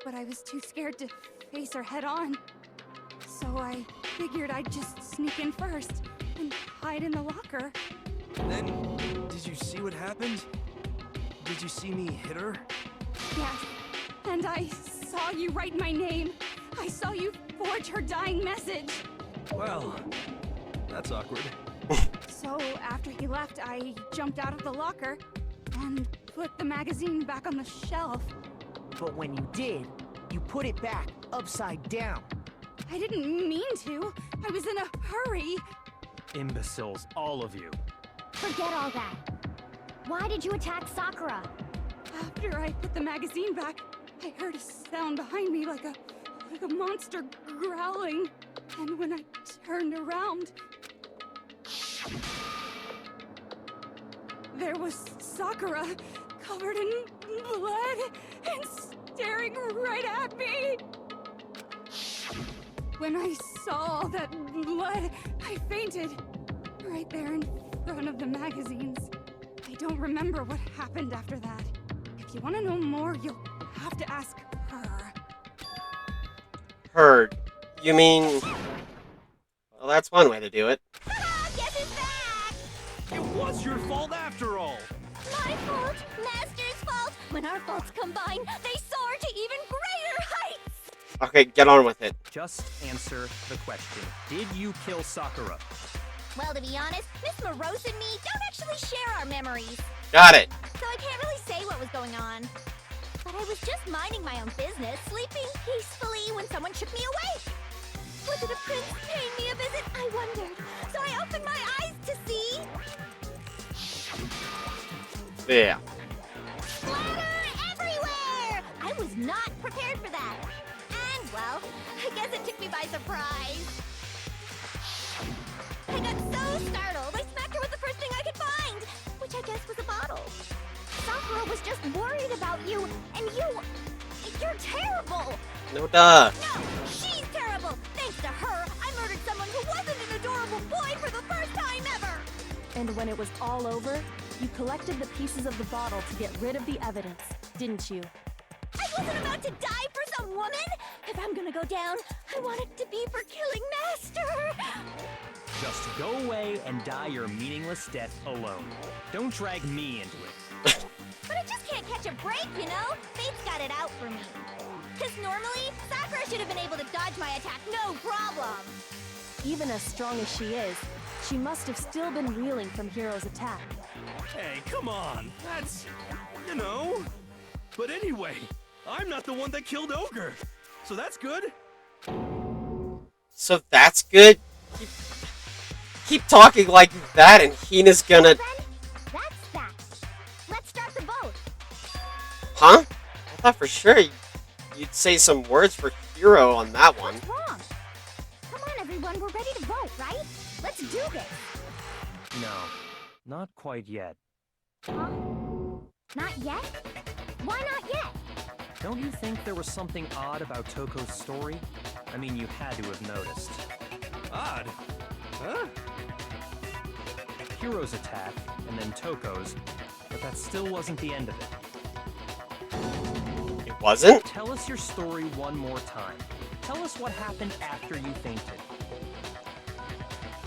but I was too scared to face her head on. So I figured I'd just sneak in first and hide in the locker. Then, did you see what happened? Did you see me hit her? Yes, and I saw you write my name. I saw you forge her dying message. Well, that's awkward. So after he left, I jumped out of the locker and put the magazine back on the shelf. But when you did, you put it back upside down. I didn't mean to. I was in a hurry. Imbeciles, all of you. Forget all that. Why did you attack Sakura? After I put the magazine back, I heard a sound behind me like a monster growling. And when I turned around, there was Sakura, covered in blood and staring right at me. When I saw all that blood, I fainted. Right there in front of the magazines. I don't remember what happened after that. If you want to know more, you'll have to ask her. Heard. You mean... Well, that's one way to do it. Guess who's back? was your fault after all. My fault, Master's fault. When our faults combine, they soar to even greater heights. Okay, get on with it. Just answer the question. Did you kill Sakura? Well, to be honest, Miss Morose and me don't actually share our memories, Got it. so I can't really say what was going on. But I was just minding my own business, sleeping peacefully when someone shook me awake. Was it a prince paying me a visit? I wondered. So I opened my eyes to see... Yeah. Splatter everywhere! I was not prepared for that. And, well, I guess it took me by surprise. I got so startled, I smacked her with the first thing I could find, which I guess was a bottle. Sakura was just worried about you, and you're terrible! No duh. No, she's terrible! Thanks to her, I murdered someone who wasn't an adorable boy for the first time ever! And when it was all over, you collected the pieces of the bottle to get rid of the evidence, didn't you? I wasn't about to die for some woman! If I'm gonna go down, I want it to be for killing Master! Just go away and die your meaningless death alone. Don't drag me into it. But I just can't catch a break, you know? Fate's got it out for me. Because normally, Sakura should have been able to dodge my attack, no problem! Even as strong as she is, she must have still been reeling from Hiro's attack. Hey, come on. That's, you know. But anyway, I'm not the one that killed Ogre. So that's good. So that's good? Keep talking like that and Hina's gonna... Then, that's that. Let's start the vote. Huh? I thought for sure you'd say some words for Hiro on that one. What's wrong? Come on, everyone, we're ready to vote, right? Let's do this. No, not quite yet. Huh? Not yet? Why not yet? Don't you think there was something odd about Toko's story? I mean, you had to have noticed. Odd. Huh? Hiro's attack, and then Toko's, but that still wasn't the end of it. It wasn't? Tell us your story one more time. Tell us what happened after you fainted.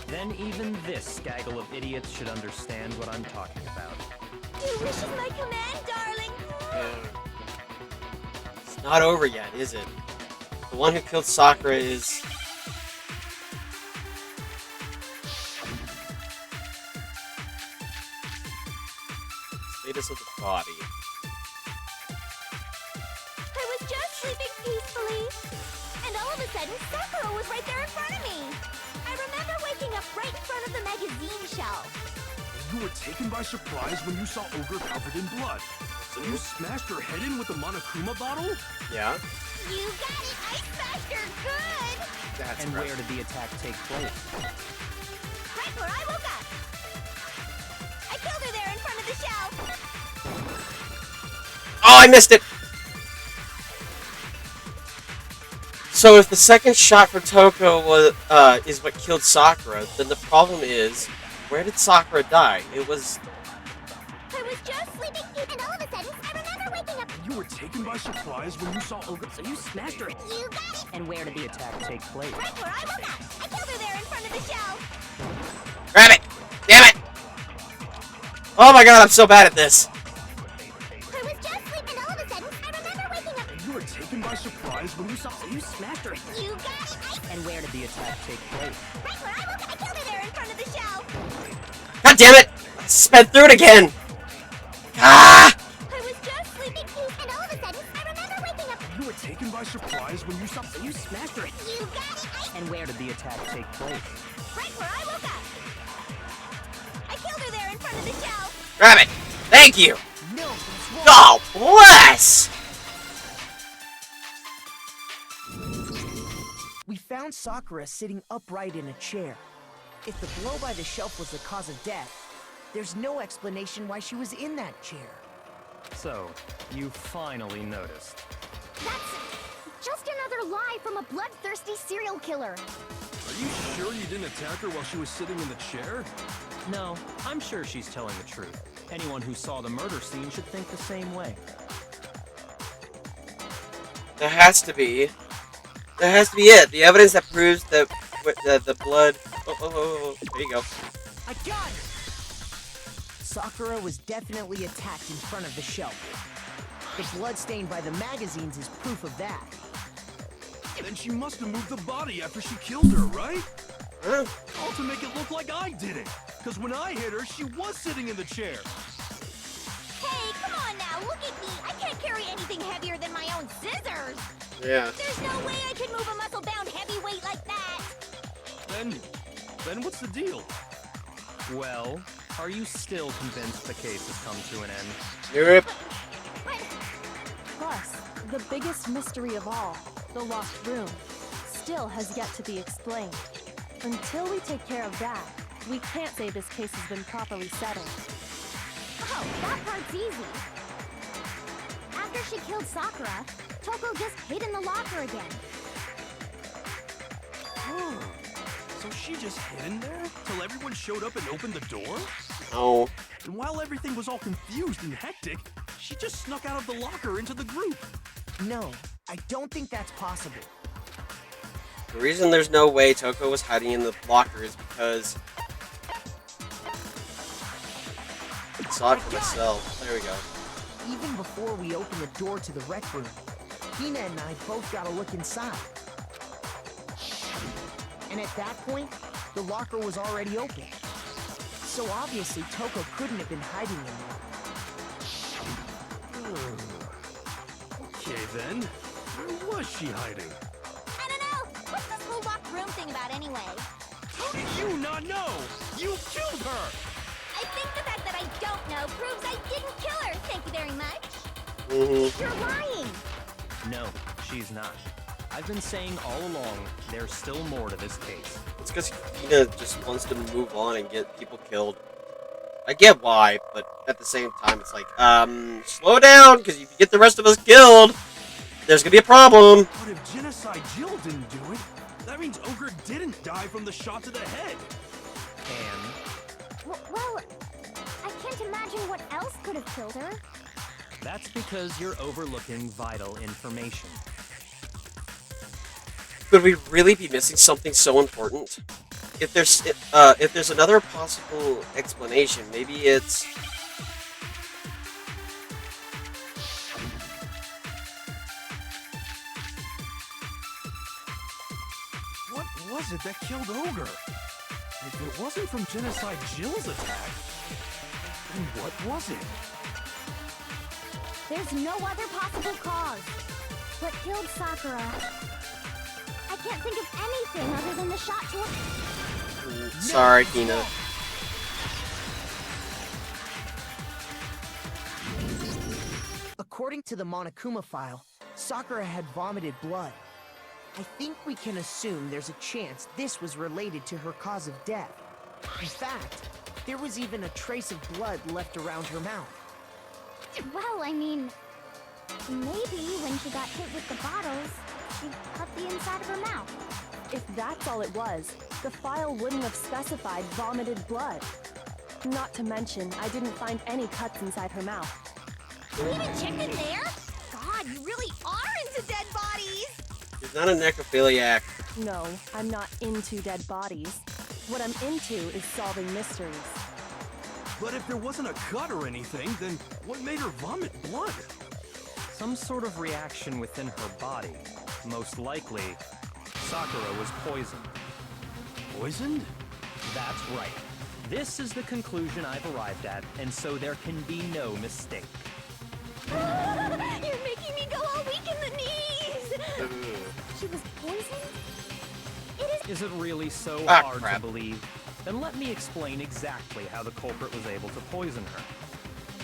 Then even this gaggle of idiots should understand what I'm talking about. Your wish is my command, darling. It's not over yet, is it? The one who killed Sakura is... Status of the body. I was just sleeping peacefully. And all of a sudden, Sakura was right there in front of me. I remember waking up right in front of the magazine shelf. You were taken by surprise when you saw Ogre covered in blood. So you smashed her head in with the Monokuma bottle? Yeah? You got it! I smashed her good! That's And right. where did the attack take place? Right where I woke up! I killed her there in front of the shelf! Oh, I missed it! So if the second shot for Toko was, is what killed Sakura, then the problem is, where did Sakura die? It was... I was just sleeping, and all of a sudden, I remember waking up. You were taken by surprise when you saw Ogre. So you smashed her. You got it! And where did the attack take place? Right where I woke up! I killed her there in front of the shelf! Grab it! Damn it! Oh my god, I'm so bad at this. I was just sleeping, and all of a sudden, I remember waking up. You were taken by surprise when you saw. So you smashed her. You got it! And where did the attack take place? Right where I woke up! I killed her there in front of the shelf! God damn it! I sped through it again! Ah! I was just sleeping, and all of a sudden, I remember waking up. You were taken by surprise when you saw. So you smashed her. You got it! And where did the attack take place? Right where I woke up. I killed her there in front of the shelf. Grab it! Thank you! No, that's wrong. God bless! We found Sakura sitting upright in a chair. If the blow by the shelf was the cause of death, there's no explanation why she was in that chair. So, you finally noticed. That's just another lie from a bloodthirsty serial killer. Are you sure you didn't attack her while she was sitting in the chair? No, I'm sure she's telling the truth. Anyone who saw the murder scene should think the same way. There has to be. That has to be it. The evidence that proves that the blood... Oh, there you go. I got Sakura was definitely attacked in front of the shelf. The blood stain by the magazines is proof of that. Then she must have moved the body after she killed her, right? All to make it look like I did it. Because when I hit her, she was sitting in the chair. Hey, come on now, look at me. I can't carry anything heavier than my own scissors. Yeah. There's no way I could move a muscle-bound heavyweight like that. Then what's the deal? Well, are you still convinced the case has come to an end? Yep. But Plus, the biggest mystery of all, the locked room, still has yet to be explained. Until we take care of that, we can't say this case has been properly settled. oh, that part's easy. After she killed Sakura, Toko just hid in the locker again. So she just hid in there till everyone showed up and opened the door? Oh. And while everything was all confused and hectic, she just snuck out of the locker into the group. No, I don't think that's possible. The reason there's no way Toko was hiding in the locker is because I saw it for myself. There we go. Even before we open the door to the rec room, Hina and I both got a look inside. And at that point, the locker was already open. So obviously, Toko couldn't have been hiding in there. Okay then, where was she hiding? I don't know. What's this whole locked room thing about anyway? How did you not know? You killed her! I think the fact that I don't know proves I didn't kill her. Thank you very much. Mm-hmm. You're lying. No, she's not. I've been saying all along, there's still more to this case. It's because Hina just wants to move on and get people killed. I get why, but at the same time, it's like, slow down, because if you get the rest of us killed, there's gonna be a problem. But if Genocide Jill didn't do it, that means Ogre didn't die from the shot to the head. And Well, I can't imagine what else could have killed her. that's because you're overlooking vital information. Could we really be missing something so important? If there's another possible explanation, maybe it's... What was it that killed Ogre? If it wasn't from Genocide Jill's attack, then what was it? There's no other possible cause. What killed Sakura? I can't think of anything other than the shot to her. Sorry, Hina. According to the Monokuma file, Sakura had vomited blood. I think we can assume there's a chance this was related to her cause of death. In fact, there was even a trace of blood left around her mouth. Well, I mean, maybe when she got hit with the bottles, she cut the inside of her mouth. If that's all it was, the file wouldn't have specified vomited blood. Not to mention, I didn't find any cuts inside her mouth. You even checked in there? God, you really are into dead bodies! She's not a necrophiliac. No, I'm not into dead bodies. What I'm into is solving mysteries. But if there wasn't a cut or anything, then what made her vomit blood? Some sort of reaction within her body. Most likely, Sakura was poisoned. Poisoned? That's right. This is the conclusion I've arrived at, and so there can be no mistake. You're making me go all weak in the knees! She was poisoned? Is it really so Ah, hard crap. to believe? Then let me explain exactly how the culprit was able to poison her.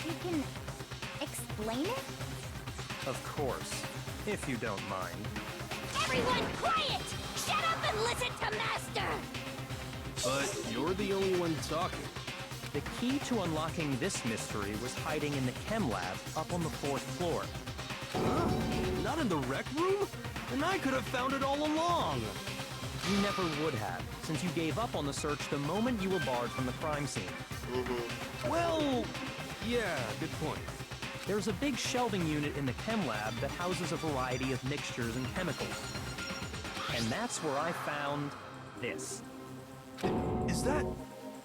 You can explain it? Of course, if you don't mind. Everyone quiet! Shut up and listen to Master! But you're the only one talking. The key to unlocking this mystery was hiding in the chem lab up on the 4th floor. Not in the rec room? And I could have found it all along. You never would have, since you gave up on the search the moment you were barred from the crime scene. Well, yeah, good point. There's a big shelving unit in the chem lab that houses a variety of mixtures and chemicals. And that's where I found this. Is that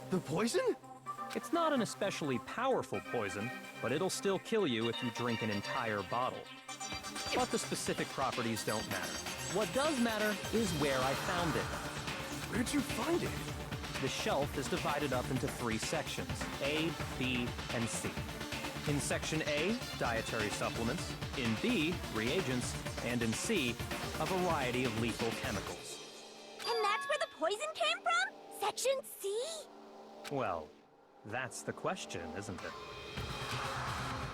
the poison? It's not an especially powerful poison, but it'll still kill you if you drink an entire bottle. But the specific properties don't matter. What does matter is where I found it. Where'd you find it? The shelf is divided up into 3 sections, A, B, and C. In Section A, dietary supplements. In B, reagents. And in C, a variety of lethal chemicals. And that's where the poison came from? Section C? Well, that's the question, isn't it?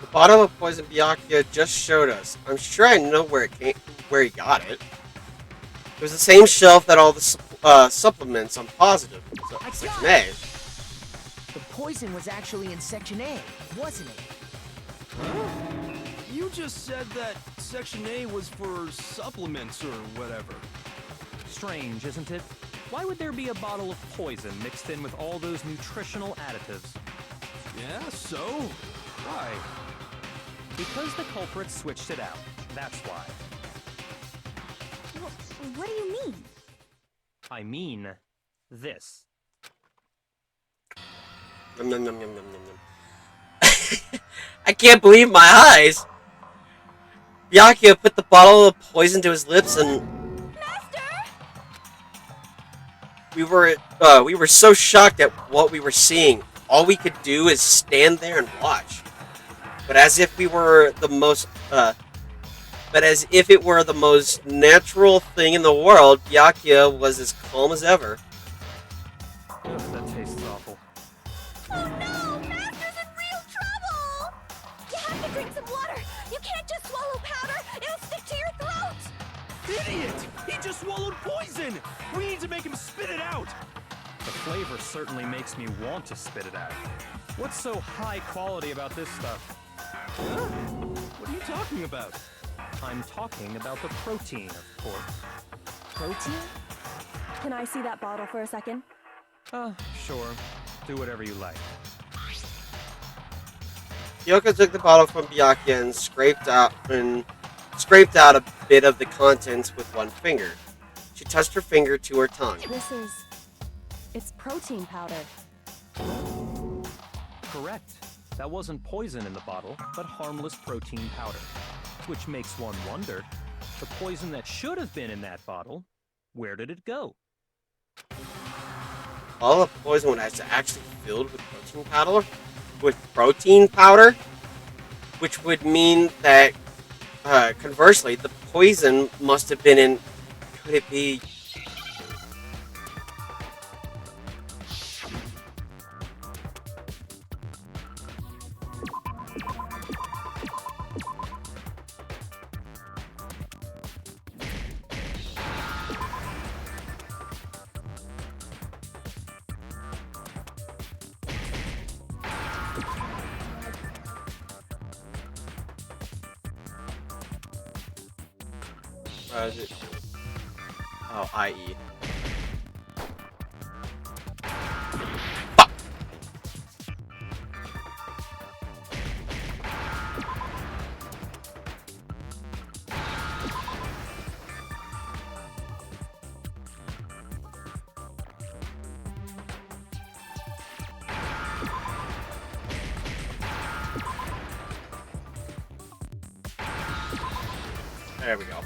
The bottle of poison Byakuya just showed us. I'm sure I know where he got it. It was the same shelf that all the supplements I'm positive. Section A. The poison was actually in Section A, wasn't it? You just said that Section A was for supplements or whatever. Strange, isn't it? Why would there be a bottle of poison mixed in with all those nutritional additives? Yeah, so? Why? Because the culprit switched it out. That's why. What do you mean? I mean this. Nom, nom, nom, nom, nom, nom, nom. I can't believe my eyes! Byakuya put the bottle of poison to his lips and... Master! We were so shocked at what we were seeing. All we could do is stand there and watch. But as if it were the most natural thing in the world, Byakuya was as calm as ever. Ugh, that tastes awful. Oh no! Master's in real trouble! You have to drink some water! You can't just swallow powder! It'll stick to your throat! Idiot! He just swallowed poison! We need to make him spit it out! The flavor certainly makes me want to spit it out. What's so high quality about this stuff? Huh? What are you talking about? I'm talking about the protein, of course. Protein? Can I see that bottle for a second? Sure. Do whatever you like. Kyoko took the bottle from Byakuya and scraped out a bit of the contents with one finger. She touched her finger to her tongue. It's protein powder. Correct. That wasn't poison in the bottle, but harmless protein powder. Which makes one wonder, the poison that should have been in that bottle, where did it go? All the poison was actually filled with protein powder, which would mean that, conversely, the poison must have been in. Could it be? Is it? Oh, IE. Fuck! There we go.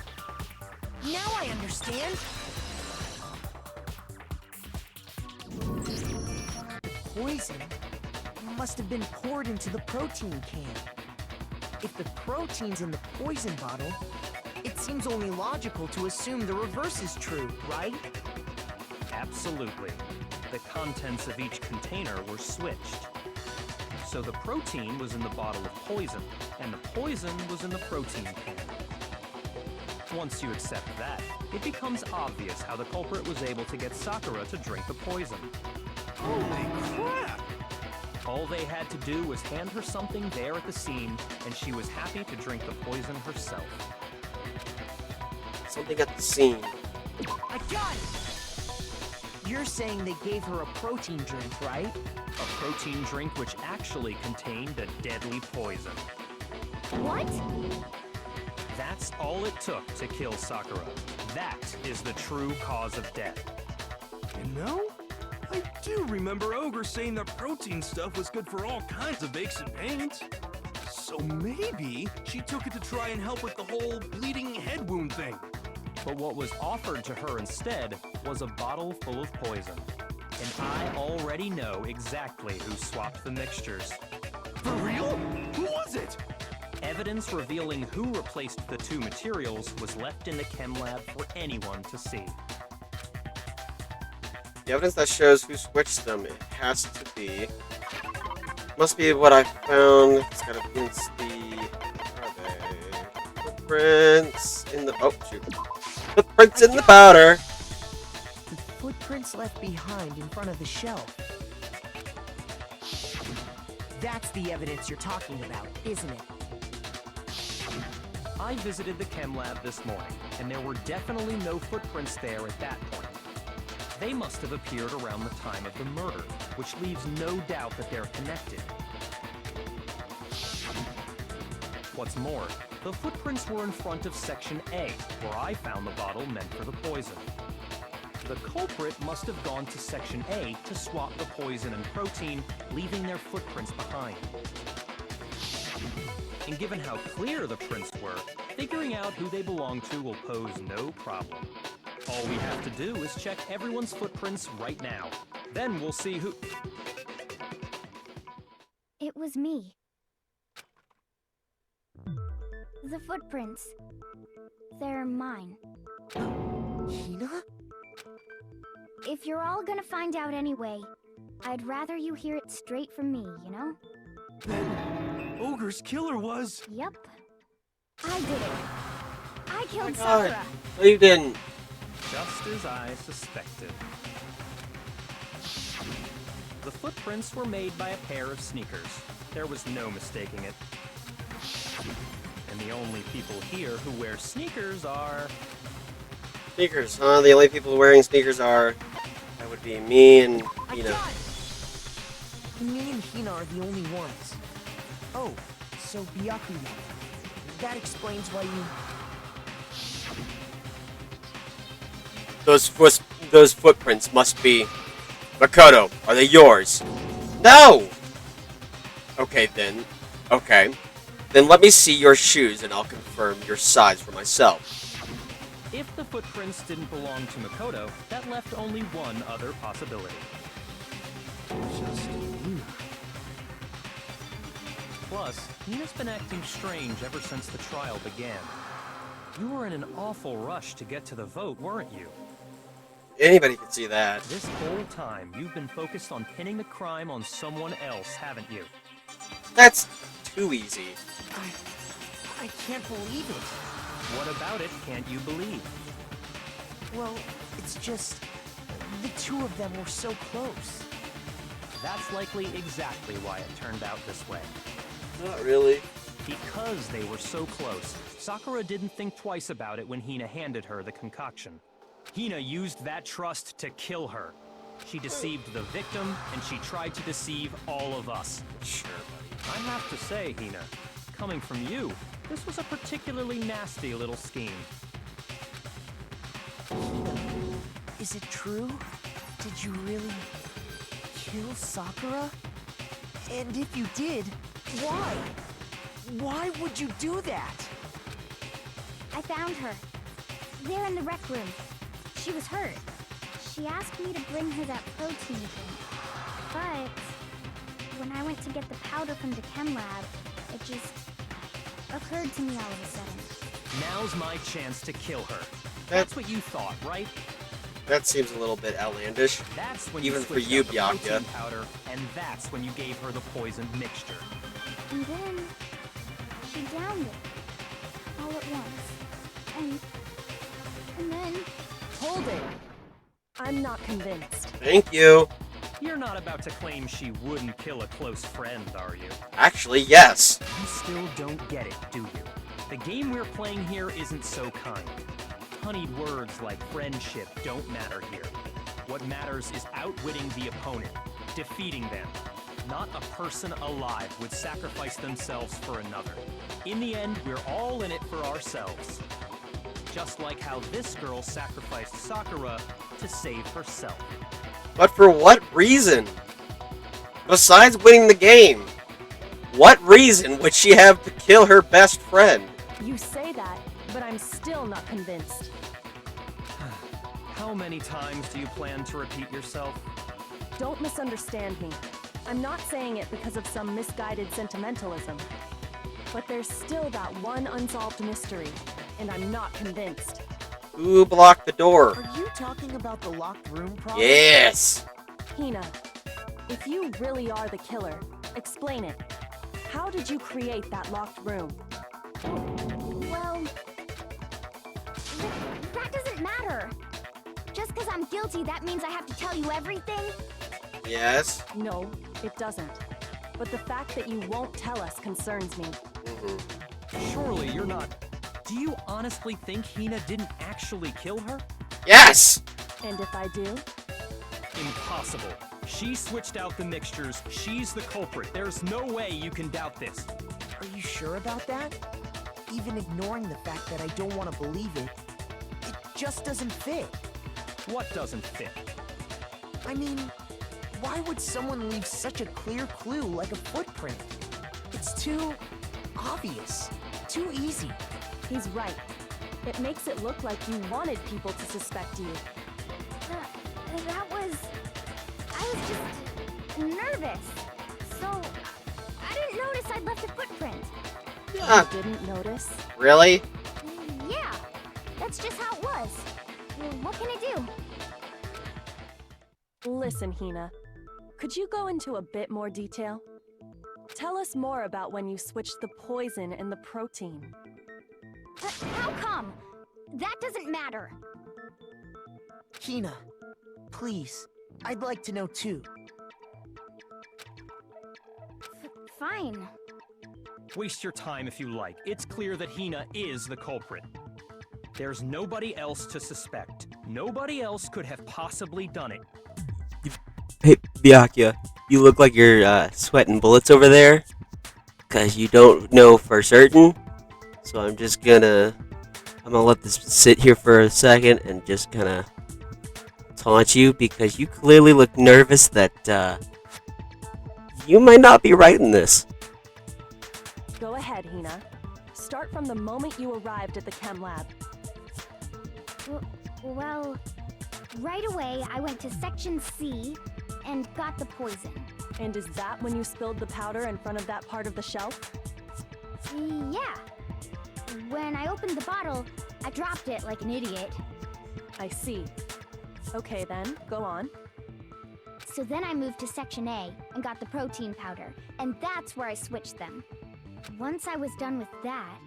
Now I understand. The poison must have been poured into the protein can. If the protein's in the poison bottle, it seems only logical to assume the reverse is true, right? Absolutely. The contents of each container were switched. So the protein was in the bottle of poison, and the poison was in the protein can. Once you accept that, it becomes obvious how the culprit was able to get Sakura to drink the poison. Holy crap! All they had to do was hand her something there at the scene, and she was happy to drink the poison herself. Something at the scene. I got it! You're saying they gave her a protein drink, right? A protein drink which actually contained a deadly poison. What? That's all it took to kill Sakura. That is the true cause of death. You know, I do remember Ogre saying that protein stuff was good for all kinds of aches and pains. So maybe she took it to try and help with the whole bleeding head wound thing. But what was offered to her instead was a bottle full of poison. And I already know exactly who swapped the mixtures. For real? Who was it? Evidence revealing who replaced the two materials was left in the chem lab for anyone to see. The evidence that shows who switched them, it has to be... Must be what I found. It's gotta be the... Where are they? Footprints in the... Oh, shoot. Footprints in the powder! The footprints left behind in front of the shelf. That's the evidence you're talking about, isn't it? I visited the chem lab this morning, and there were definitely no footprints there at that point. They must have appeared around the time of the murder, which leaves no doubt that they're connected. What's more, the footprints were in front of Section A, where I found the bottle meant for the poison. The culprit must have gone to Section A to swap the poison and protein, leaving their footprints behind. And given how clear the prints were, figuring out who they belong to will pose no problem. All we have to do is check everyone's footprints right now. Then we'll see who... It was me. The footprints. They're mine. Hina? If you're all gonna find out anyway, I'd rather you hear it straight from me, you know? Then Ogre's killer was... Yep. I did it. I killed God. Sakura. No, you didn't. Just as I suspected. The footprints were made by a pair of sneakers. There was no mistaking it. And the only people here who wear sneakers are... Sneakers, huh? The only people wearing sneakers are... That would be me and Hina. Me and Hina are the only ones. Oh, so Byakuya. That explains why you... Those footprints must be... Makoto, are they yours? No! Okay, then. Okay. Then let me see your shoes and I'll confirm your size for myself. If the footprints didn't belong to Makoto, that left only one other possibility. Just Hina. Plus, Hina's been acting strange ever since the trial began. You were in an awful rush to get to the vote, weren't you? Anybody can see that. This whole time, you've been focused on pinning the crime on someone else, haven't you? That's too easy. I can't believe it. What about it can't you believe? Well, it's just... The two of them were so close. That's likely exactly why it turned out this way. Not really. Because they were so close, Sakura didn't think twice about it when Hina handed her the concoction. Hina used that trust to kill her. She deceived the victim, and she tried to deceive all of us. Sure, buddy. I have to say, Hina, coming from you, this was a particularly nasty little scheme. Is it true? Did you really... kill Sakura? And if you did, why? Why would you do that? I found her. There in the rec room. She was hurt. She asked me to bring her that protein drink. But when I went to get the powder from the chem lab, it just occurred to me all of a sudden. Now's my chance to kill her. That's what you thought, right? That seems a little bit outlandish. That's when Even you for switched you, out the protein Byakuya. powder, and that's when you gave her the poisoned mixture. And then she downed it all at once. And then Hold it. I'm not convinced. Thank you. You're not about to claim she wouldn't kill a close friend, are you? Actually, yes. You still don't get it, do you? The game we're playing here isn't so kind. Honeyed words like friendship don't matter here. What matters is outwitting the opponent, defeating them. Not a person alive would sacrifice themselves for another. In the end, we're all in it for ourselves. Just like how this girl sacrificed Sakura to save herself. But for what reason? Besides winning the game, what reason would she have to kill her best friend? You say that, but I'm still not convinced. How many times do you plan to repeat yourself? Don't misunderstand me. I'm not saying it because of some misguided sentimentalism. But there's still that one unsolved mystery, and I'm not convinced. Who blocked the door? Are you talking about the locked room problem? Yes! Hina, if you really are the killer, explain it. How did you create that locked room? Well, that doesn't matter. Just because I'm guilty, that means I have to tell you everything? Yes? No, it doesn't. But the fact that you won't tell us concerns me. Surely you're not... Do you honestly think Hina didn't actually kill her? Yes! And if I do? Impossible. She switched out the mixtures. She's the culprit. There's no way you can doubt this. Are you sure about that? Even ignoring the fact that I don't want to believe it, it just doesn't fit. What doesn't fit? I mean, why would someone leave such a clear clue like a footprint? It's too obvious, too easy. He's right. It makes it look like you wanted people to suspect you. I was just nervous. So, I didn't notice I'd left a footprint. Yeah. You didn't notice? Really? Yeah, that's just how it was. What can I do? Listen, Hina. Could you go into a bit more detail? Tell us more about when you switched the poison and the protein. How come? That doesn't matter. Hina, please, I'd like to know too. Fine. Waste your time if you like. It's clear that Hina is the culprit. There's nobody else to suspect. Nobody else could have possibly done it. Hey, Byakuya, you look like you're sweating bullets over there. Because you don't know for certain. So I'm gonna let this sit here for a second and just kind of taunt you. Because you clearly look nervous that you might not be right in this. Go ahead, Hina. Start from the moment you arrived at the chem lab. Well, right away I went to Section C and got the poison. And is that when you spilled the powder in front of that part of the shelf? Yeah. When I opened the bottle, I dropped it like an idiot. I see. Okay then, go on. So then I moved to Section A and got the protein powder, and that's where I switched them. Once I was done with that,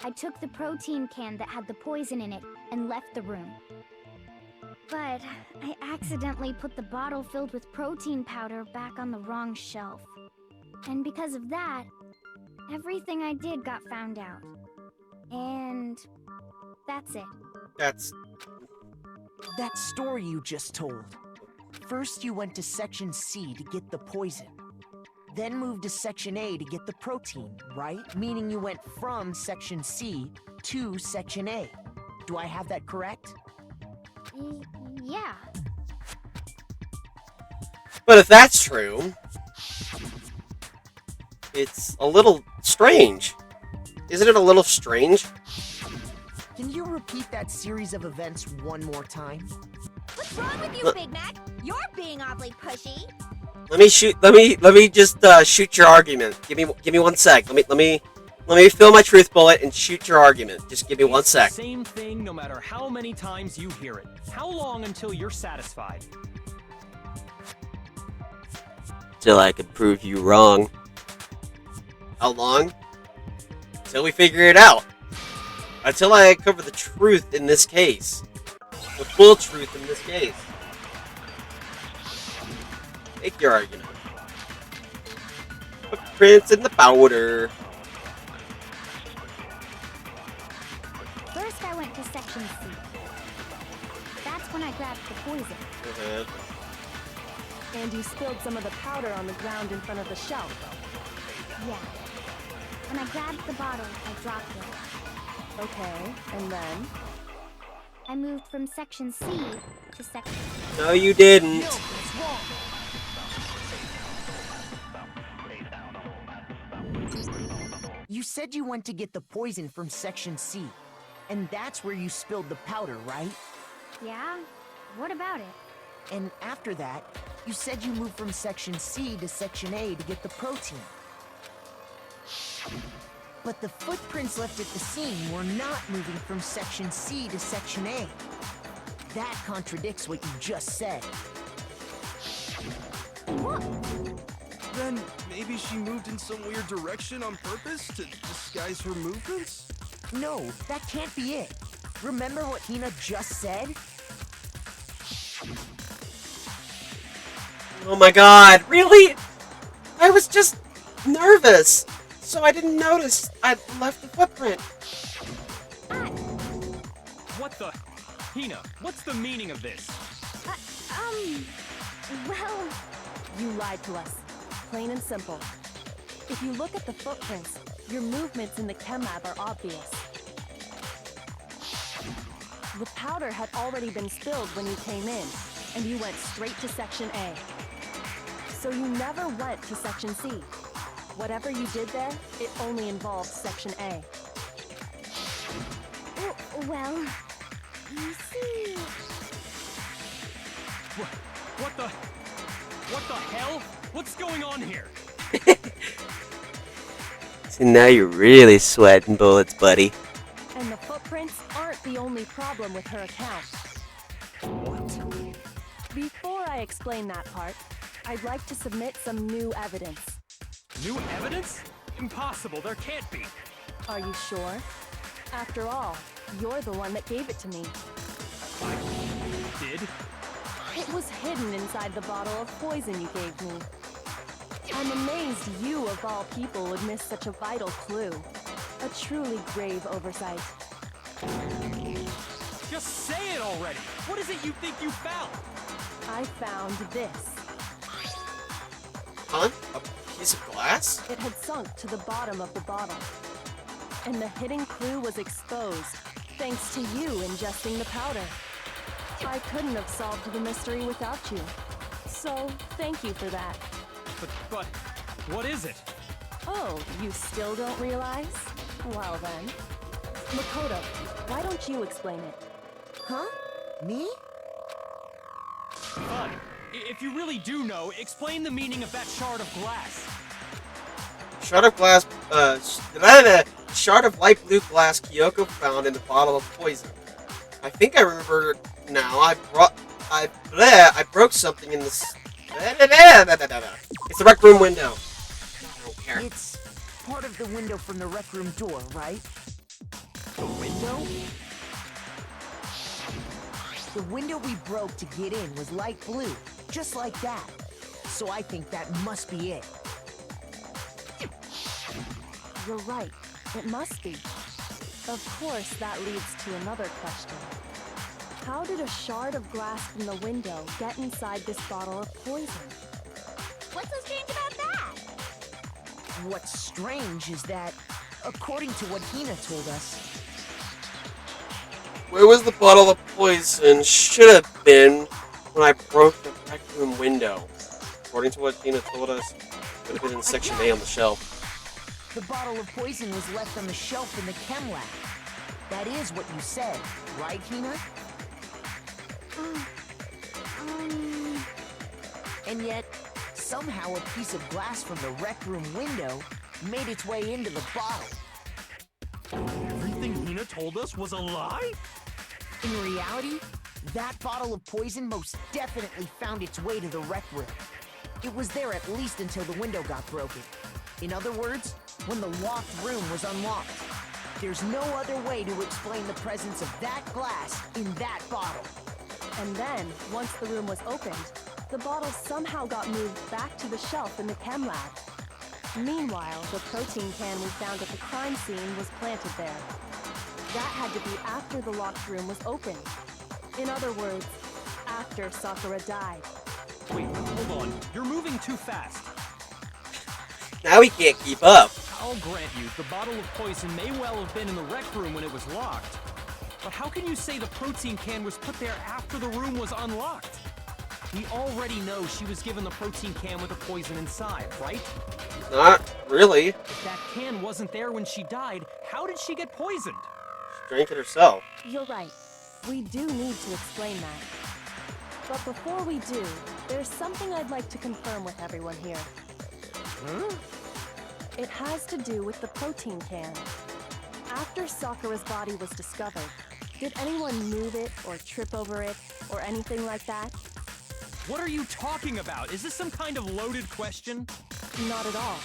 I took the protein can that had the poison in it and left the room. But I accidentally put the bottle filled with protein powder back on the wrong shelf. And because of that, everything I did got found out. And that's it. That story you just told. First you went to Section C to get the poison. Then moved to Section A to get the protein, right? Meaning you went from Section C to Section A. Do I have that correct? Yeah. But if that's true, it's a little strange. Isn't it a little strange? Can you repeat that series of events one more time? What's wrong with you, Big Mac? You're being awfully pushy. Let me just shoot your argument. Give me 1 sec. Let me fill my truth bullet and shoot your argument. Just give me 1 sec. Same thing no matter how many times you hear it. How long until you're satisfied? Till I can prove you wrong. How long? Until we figure it out. Until I uncover the truth in this case. The full truth in this case. Make your argument. Footprints in the powder. First I went to Section C. That's when I grabbed the poison. And you spilled some of the powder on the ground in front of the shelf. Yeah. When I grabbed the bottle, I dropped it. Okay, and then? I moved from Section C to Section... No, you didn't. No, You said you went to get the poison from Section C, and that's where you spilled the powder, right? Yeah? What about it? And after that, you said you moved from Section C to Section A to get the protein. But the footprints left at the scene were not moving from Section C to Section A. That contradicts what you just said. Then maybe she moved in some weird direction on purpose to disguise her movements? No, that can't be it. Remember what Hina just said? Oh my god, really? I was just nervous, so I didn't notice I left the footprint. What the? Hina, what's the meaning of this? Well... You lied to us. Plain and simple. If you look at the footprints, your movements in the chem lab are obvious. The powder had already been spilled when you came in, and you went straight to Section A. So you never went to Section C. Whatever you did there, it only involved Section A. Well... You see... What the? What the hell? What's going on here? See, now you're really sweating bullets, buddy. And the footprints aren't the only problem with her account. What? Before I explain that part, I'd like to submit some new evidence. New evidence? Impossible, there can't be. Are you sure? After all, you're the one that gave it to me. I did? It was hidden inside the bottle of poison you gave me. I'm amazed you, of all people, would miss such a vital clue. A truly grave oversight. Just say it already! What is it you think you found? I found this. Huh? A piece of glass? It had sunk to the bottom of the bottle. And the hidden clue was exposed, thanks to you ingesting the powder. I couldn't have solved the mystery without you. So, thank you for that. But, what is it? Oh, you still don't realize? Well then. Makoto, why don't you explain it? Huh? Me? Fine. If you really do know, explain the meaning of that shard of glass. Shard of glass, shard of light blue glass Kyoko found in the bottle of poison. I think I remember now. I broke something in this. It's the rec room window. I don't care. It's part of the window from the rec room door, right? The window? The window we broke to get in was light blue, just like that. So I think that must be it. You're right. It must be. Of course, that leads to another question. How did a shard of glass from the window get inside this bottle of poison? What's so strange about that? What's strange is that, according to what Hina told us, Where was the bottle of poison? Should have been when I broke the rec room window. According to what Tina told us, it would have been in Section A on the shelf. the bottle of poison was left on the shelf in the chem lab. That is what you said, right, Hina? And yet, somehow a piece of glass from the rec room window made its way into the bottle. Everything Hina told us was a lie? In reality, that bottle of poison most definitely found its way to the rec room. It was there at least until the window got broken. In other words, when the locked room was unlocked. There's no other way to explain the presence of that glass in that bottle. And then, once the room was opened, the bottle somehow got moved back to the shelf in the chem lab. Meanwhile, the protein can we found at the crime scene was planted there. That had to be after the locked room was opened. In other words, after Sakura died. Wait, hold on. You're moving too fast. Now we can't keep up. I'll grant you, the bottle of poison may well have been in the rec room when it was locked. But how can you say the protein can was put there after the room was unlocked? We already know she was given the protein can with the poison inside, right? Not really. If that can wasn't there when she died, how did she get poisoned? She drank it herself. You're right. We do need to explain that. But before we do, there's something I'd like to confirm with everyone here. Huh? It has to do with the protein can. After Sakura's body was discovered, did anyone move it or trip over it or anything like that? What are you talking about? Is this some kind of loaded question? Not at all.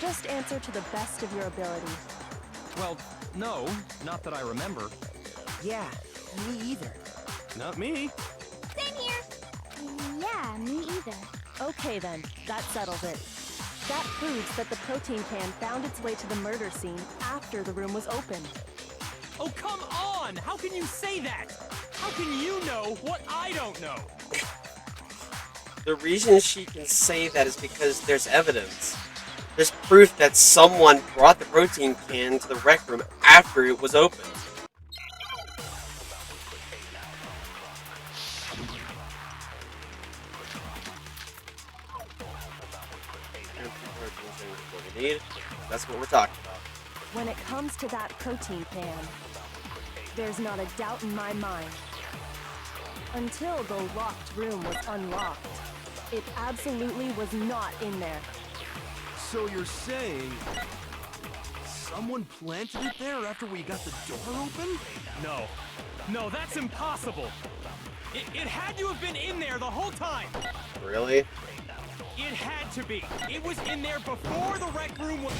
Just answer to the best of your ability. Well, no, not that I remember. Yeah, me either. Not me. Same here. Yeah, me either. Okay then, that settles it. That proves that the protein can found its way to the murder scene after the room was opened. Oh, come on! How can you say that? How can you know what I don't know? The reason she can say that is because there's evidence. There's proof that someone brought the protein can to the rec room after it was opened. That's what we're talking about. When it comes to that protein can, there's not a doubt in my mind. Until the locked room was unlocked, it absolutely was not in there. So you're saying someone planted it there after we got the door open? No. No, that's impossible. It had to have been in there the whole time. Really? It had to be. It was in there before the rec room was...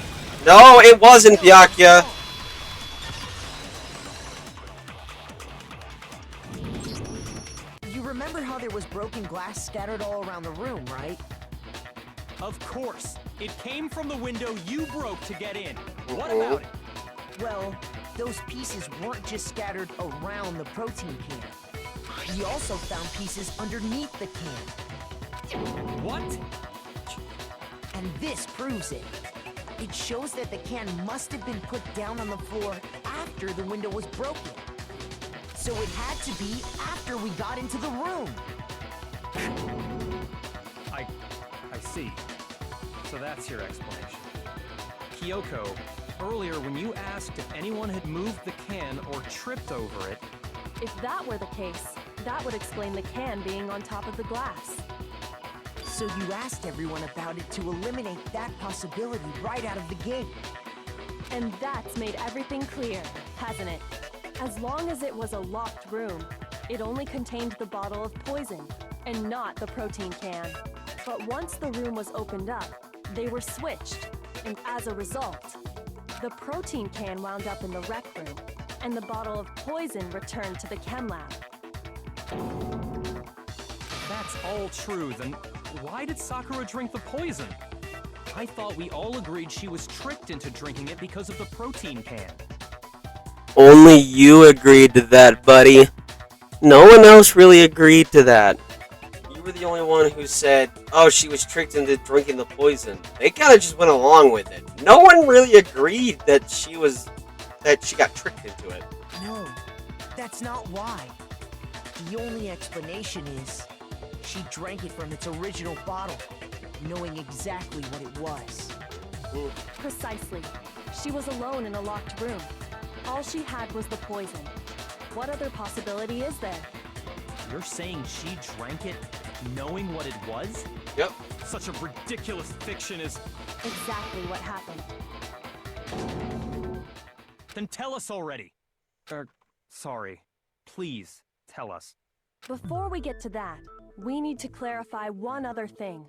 No, it wasn't, Byakuya. You remember how there was broken glass scattered all around the room, right? Of course. It came from the window you broke to get in. What about it? Well, those pieces weren't just scattered around the protein can. We also found pieces underneath the can. What? And this proves it. It shows that the can must have been put down on the floor after the window was broken. So it had to be after we got into the room. I see. So that's your explanation. Kyoko, earlier when you asked if anyone had moved the can or tripped over it... If that were the case, that would explain the can being on top of the glass. So you asked everyone about it to eliminate that possibility right out of the gate. And that's made everything clear, hasn't it? As long as it was a locked room, it only contained the bottle of poison, and not the protein can. But once the room was opened up, they were switched, and as a result, the protein can wound up in the rec room, and the bottle of poison returned to the chem lab. If that's all true, then why did Sakura drink the poison? I thought we all agreed she was tricked into drinking it because of the protein can. Only you agreed to that, buddy. No one else really agreed to that. You were the only one who said, oh, she was tricked into drinking the poison. They kind of just went along with it. No one really agreed that she got tricked into it. No, that's not why. The only explanation is she drank it from its original bottle, knowing exactly what it was. Precisely. She was alone in a locked room. All she had was the poison. What other possibility is there? You're saying she drank it knowing what it was? Yep. Such a ridiculous fiction is... Exactly what happened. Then tell us already. Sorry. Please, tell us. Before we get to that, we need to clarify one other thing.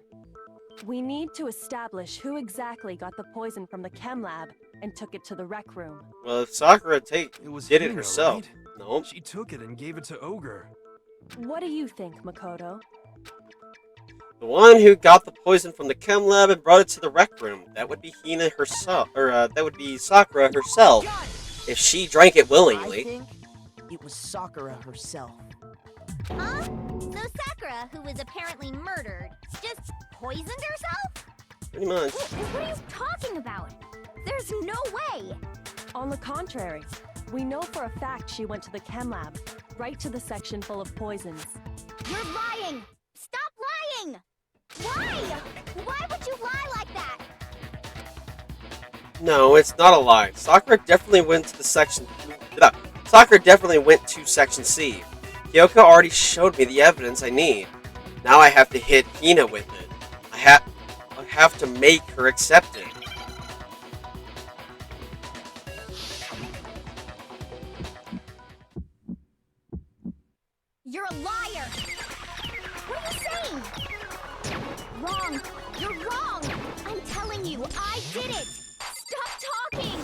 We need to establish who exactly got the poison from the chem lab and took it to the rec room. Well, if Sakura did it Hina, herself. right? Nope. She took it and gave it to Ogre. What do you think, Makoto? The one who got the poison from the chem lab and brought it to the rec room. That would be Hina herself. Or, that would be Sakura herself. If she drank it I willingly. think it was Sakura herself. Huh? So Sakura, who was apparently murdered, just poisoned herself? Pretty much. What are you talking about? There's no way! On the contrary, we know for a fact she went to the chem lab, right to the section full of poisons. You're lying! Stop Why? Why would you lie like that? No, it's not a lie. Sakura definitely went to section C. Kyoko already showed me the evidence I need. Now I have to hit Hina with it. I have to make her accept it. You're a liar! What are you saying? Wrong! You're wrong! I'm telling you, I did it! Stop talking!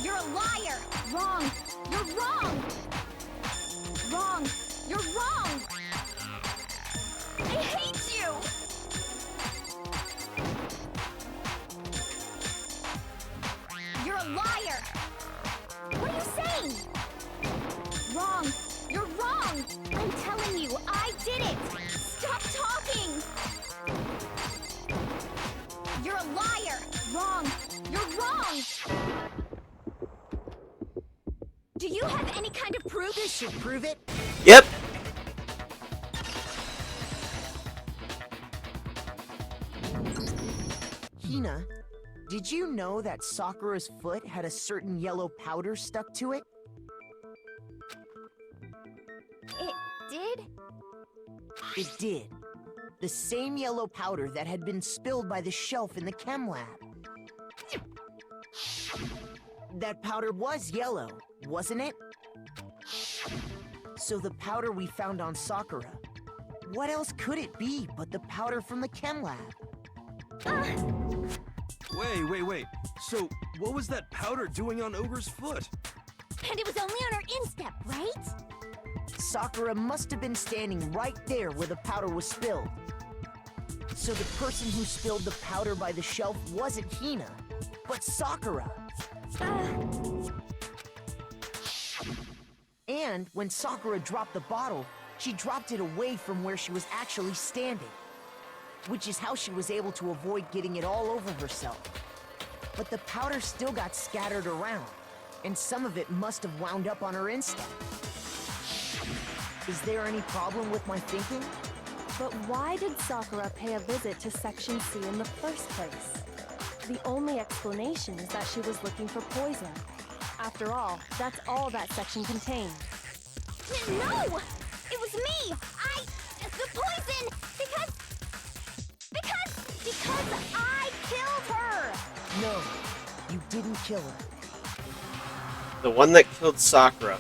You're a liar! Wrong! You're wrong! Wrong! You're wrong! I hate you! You're a liar! What are you saying? Wrong! You're wrong! I'm telling you, I did it! Stop talking! You're a liar! Wrong! You're wrong! Do you have any kind of proof? This should prove it. Yep. Hina, did you know that Sakura's foot had a certain yellow powder stuck to it? It did? It did. The same yellow powder that had been spilled by the shelf in the chem lab. That powder was yellow, wasn't it? So the powder we found on Sakura, what else could it be but the powder from the chem lab? Wait. So, what was that powder doing on Ogre's foot? And it was only on her instep, right? Sakura must have been standing right there where the powder was spilled. So the person who spilled the powder by the shelf wasn't Hina, but Sakura. And when Sakura dropped the bottle, she dropped it away from where she was actually standing, which is how she was able to avoid getting it all over herself. But the powder still got scattered around, and some of it must have wound up on her instep. Is there any problem with my thinking? But why did Sakura pay a visit to Section C in the first place? The only explanation is that she was looking for poison. After all, that's all that section contained. No! It was me! The poison! Because I killed her! No, you didn't kill her. The one that killed Sakura.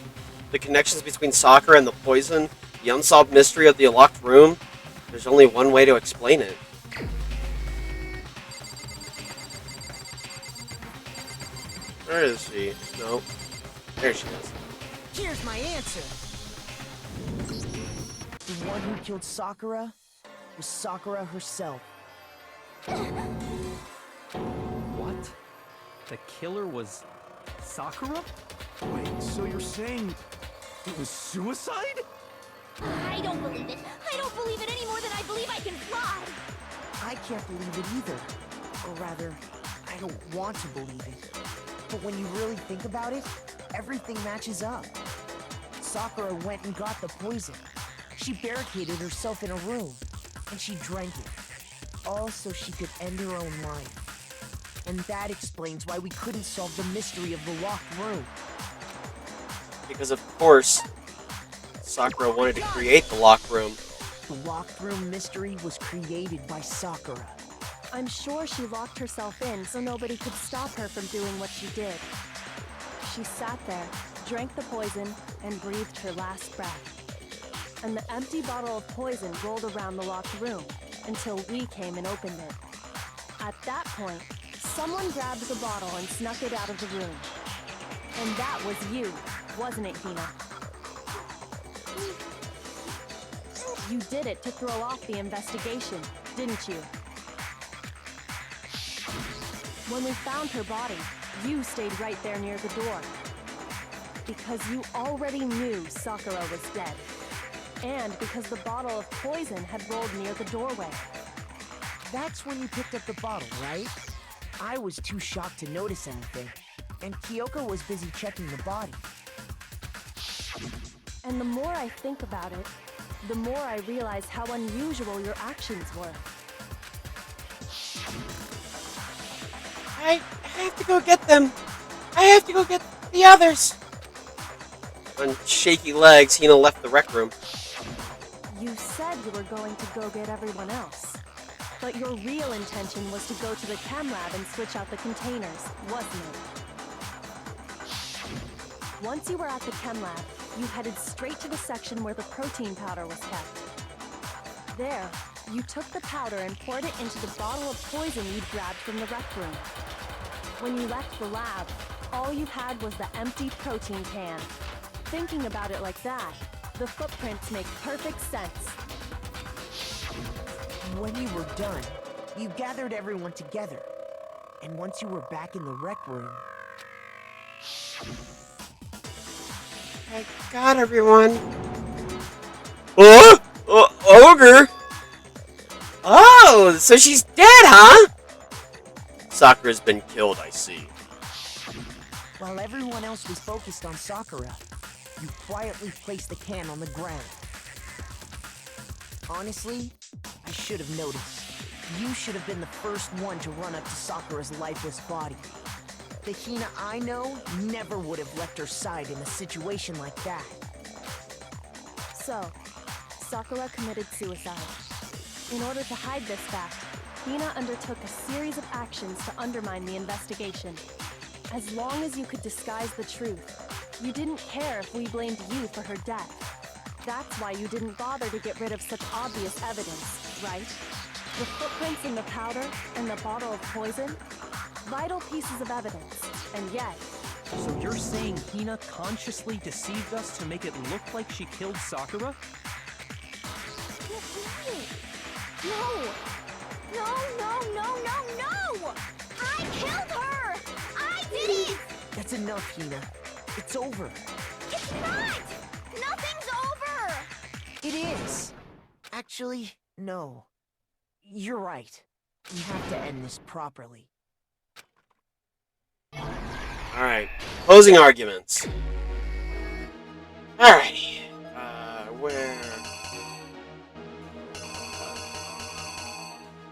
The connections between Sakura and the poison. The unsolved mystery of the locked room. There's only one way to explain it. Where is she? No. There she is. Here's my answer. The one who killed Sakura was Sakura herself. What? The killer was Sakura? Wait, so you're saying it was suicide? I don't believe it. I don't believe it any more than I believe I can fly. I can't believe it either. Or rather, I don't want to believe it. But when you really think about it, everything matches up. Sakura went and got the poison. She barricaded herself in a room, and she drank it. All so she could end her own life. And that explains why we couldn't solve the mystery of the locked room. Because of course, Sakura wanted to create the locked room. The locked room mystery was created by Sakura. I'm sure she locked herself in so nobody could stop her from doing what she did. She sat there, drank the poison, and breathed her last breath. And the empty bottle of poison rolled around the locked room until we came and opened it. At that point, someone grabbed the bottle and snuck it out of the room. And that was you, wasn't it, Hina? You did it to throw off the investigation, didn't you? When we found her body, you stayed right there near the door. Because you already knew Sakura was dead. And because the bottle of poison had rolled near the doorway. That's when you picked up the bottle, right? I was too shocked to notice anything, and Kyoko was busy checking the body. And the more I think about it, the more I realize how unusual your actions were. I have to go get them. I have to go get the others. On shaky legs, Hina left the rec room. You said you were going to go get everyone else. But your real intention was to go to the chem lab and switch out the containers, wasn't it? Once you were at the chem lab, you headed straight to the section where the protein powder was kept. There, you took the powder and poured it into the bottle of poison you'd grabbed from the rec room. When you left the lab, all you had was the empty protein can. Thinking about it like that, the footprints make perfect sense. When you were done, you gathered everyone together. And once you were back in the rec room... I got everyone. Oh! Ogre! Oh, so she's dead, huh? Sakura's been killed, I see. While everyone else was focused on Sakura, you quietly placed the can on the ground. Honestly, I should have noticed. You should have been the first one to run up to Sakura's lifeless body. The Hina I know never would have left her side in a situation like that. So, Sakura committed suicide. In order to hide this fact, Hina undertook a series of actions to undermine the investigation. As long as you could disguise the truth, you didn't care if we blamed you for her death. That's why you didn't bother to get rid of such obvious evidence, right? The footprints in the powder and the bottle of poison? Vital pieces of evidence, and yet... So you're saying Hina consciously deceived us to make it look like she killed Sakura? No! No, no, no, no, no! I killed her! I did it! That's enough, Hina. It's over. It's not! Nothing's over! It is. Actually, no. You're right. We have to end this properly. Alright. Closing arguments. Alrighty. Where...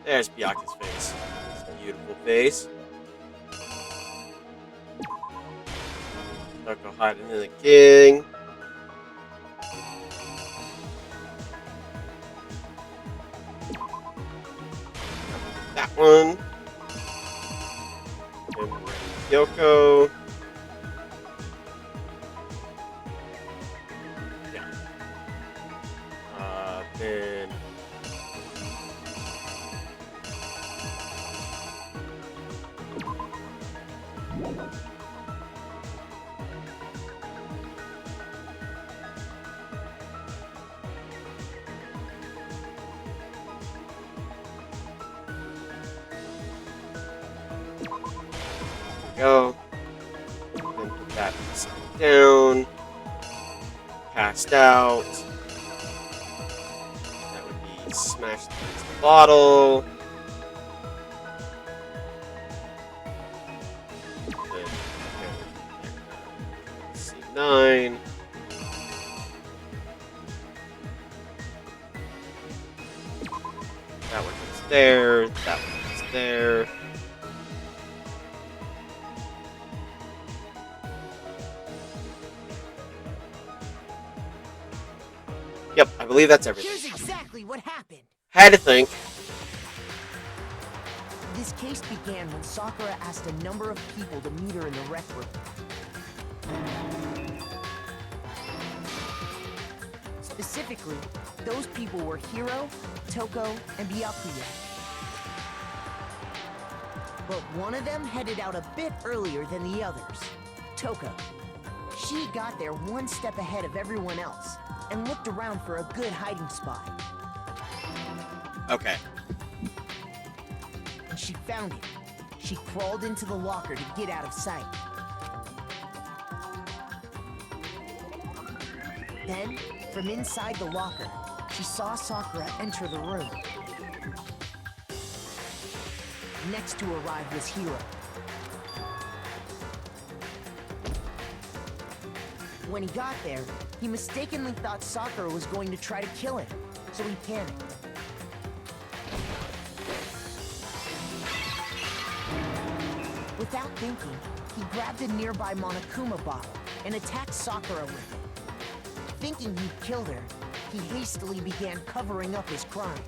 There's Byaku's face. It's a beautiful face. Toko hiding in the king. That one. And Yoko. Yeah. Then... Go. Then put that down. Passed out. That would be smashed against the bottle. Then, C9. That one goes there. That one goes there. Yep, I believe that's everything. Here's exactly what happened. Had to think. This case began when Sakura asked a number of people to meet her in the rec room. Specifically, those people were Hiro, Toko, and Byakuya. But one of them headed out a bit earlier than the others, Toko. She got there one step ahead of everyone else and looked around for a good hiding spot. Okay. And she found it. She crawled into the locker to get out of sight. Then, from inside the locker, she saw Sakura enter the room. Next to arrive was Hiro. When he got there, he mistakenly thought Sakura was going to try to kill him, so he panicked. Without thinking, he grabbed a nearby Monokuma bottle and attacked Sakura with it. Thinking he'd killed her, he hastily began covering up his crime.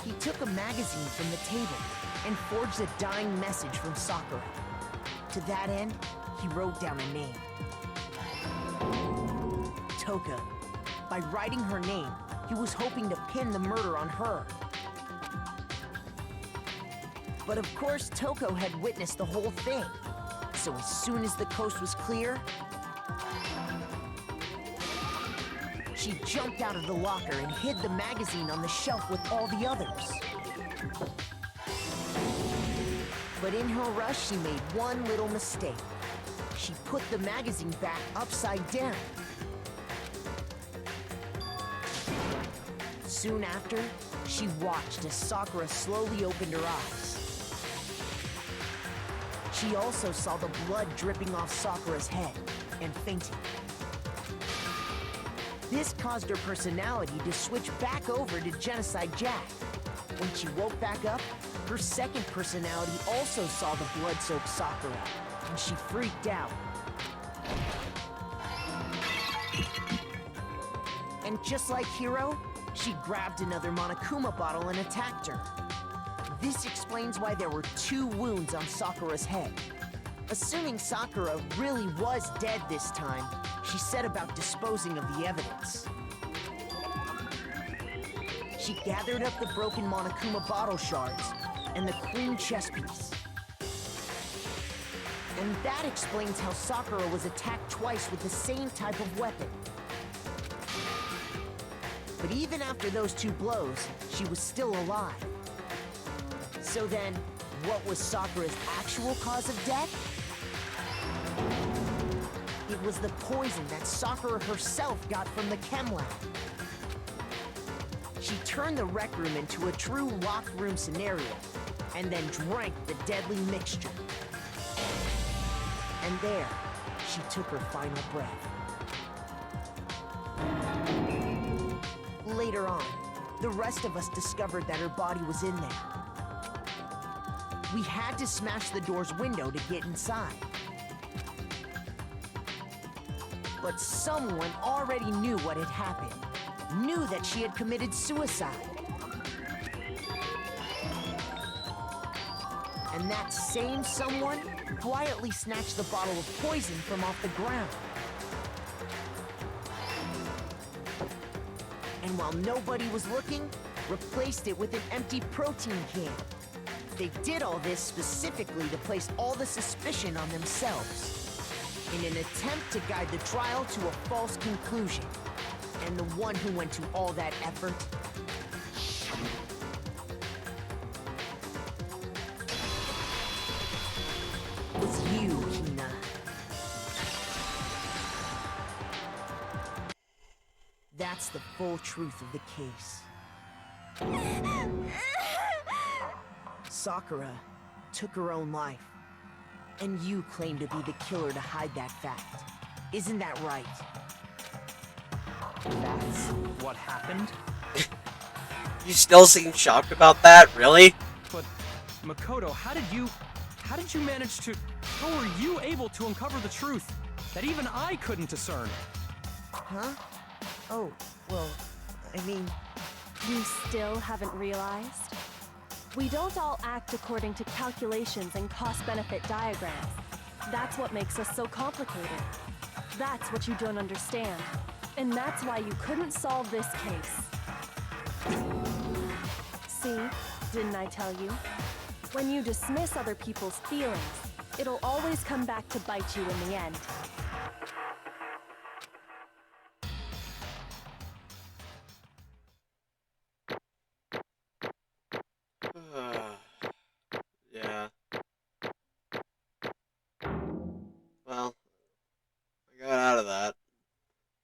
He took a magazine from the table and forged a dying message from Sakura. To that end, he wrote down a name. Toka. By writing her name, he was hoping to pin the murder on her. But of course, Toko had witnessed the whole thing. So as soon as the coast was clear, she jumped out of the locker and hid the magazine on the shelf with all the others. But in her rush, she made one little mistake. She put the magazine back upside down. Soon after, she watched as Sakura slowly opened her eyes. She also saw the blood dripping off Sakura's head and fainted. This caused her personality to switch back over to Genocide Jack. When she woke back up, her second personality also saw the blood-soaked Sakura, and she freaked out. And just like Hiro, she grabbed another Monokuma bottle and attacked her. This explains why there were 2 wounds on Sakura's head. Assuming Sakura really was dead this time, she set about disposing of the evidence. She gathered up the broken Monokuma bottle shards and the queen chess piece. And that explains how Sakura was attacked twice with the same type of weapon. But even after those 2 blows, she was still alive. So then, what was Sakura's actual cause of death? It was the poison that Sakura herself got from the chem lab. She turned the rec room into a true locked room scenario, and then drank the deadly mixture. And there, she took her final breath. Later on, the rest of us discovered that her body was in there. We had to smash the door's window to get inside. But someone already knew what had happened, knew that she had committed suicide. And that same someone quietly snatched the bottle of poison from off the ground. And while nobody was looking, replaced it with an empty protein can. They did all this specifically to place all the suspicion on themselves, in an attempt to guide the trial to a false conclusion. And the one who went to all that effort was you, Hina. That's the full truth of the case. Sakura took her own life, and you claim to be the killer to hide that fact. Isn't that right? That's what happened? You still seem shocked about that? Really? But, Makoto, how did you manage to... How were you able to uncover the truth that even I couldn't discern? Huh? Oh, well, I mean... You still haven't realized? We don't all act according to calculations and cost-benefit diagrams. That's what makes us so complicated. That's what you don't understand. And that's why you couldn't solve this case. See? Didn't I tell you? When you dismiss other people's feelings, it'll always come back to bite you in the end. Yeah. Well, I got out of that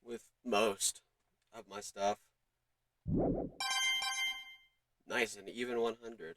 with most of my stuff. Nice, an even 100.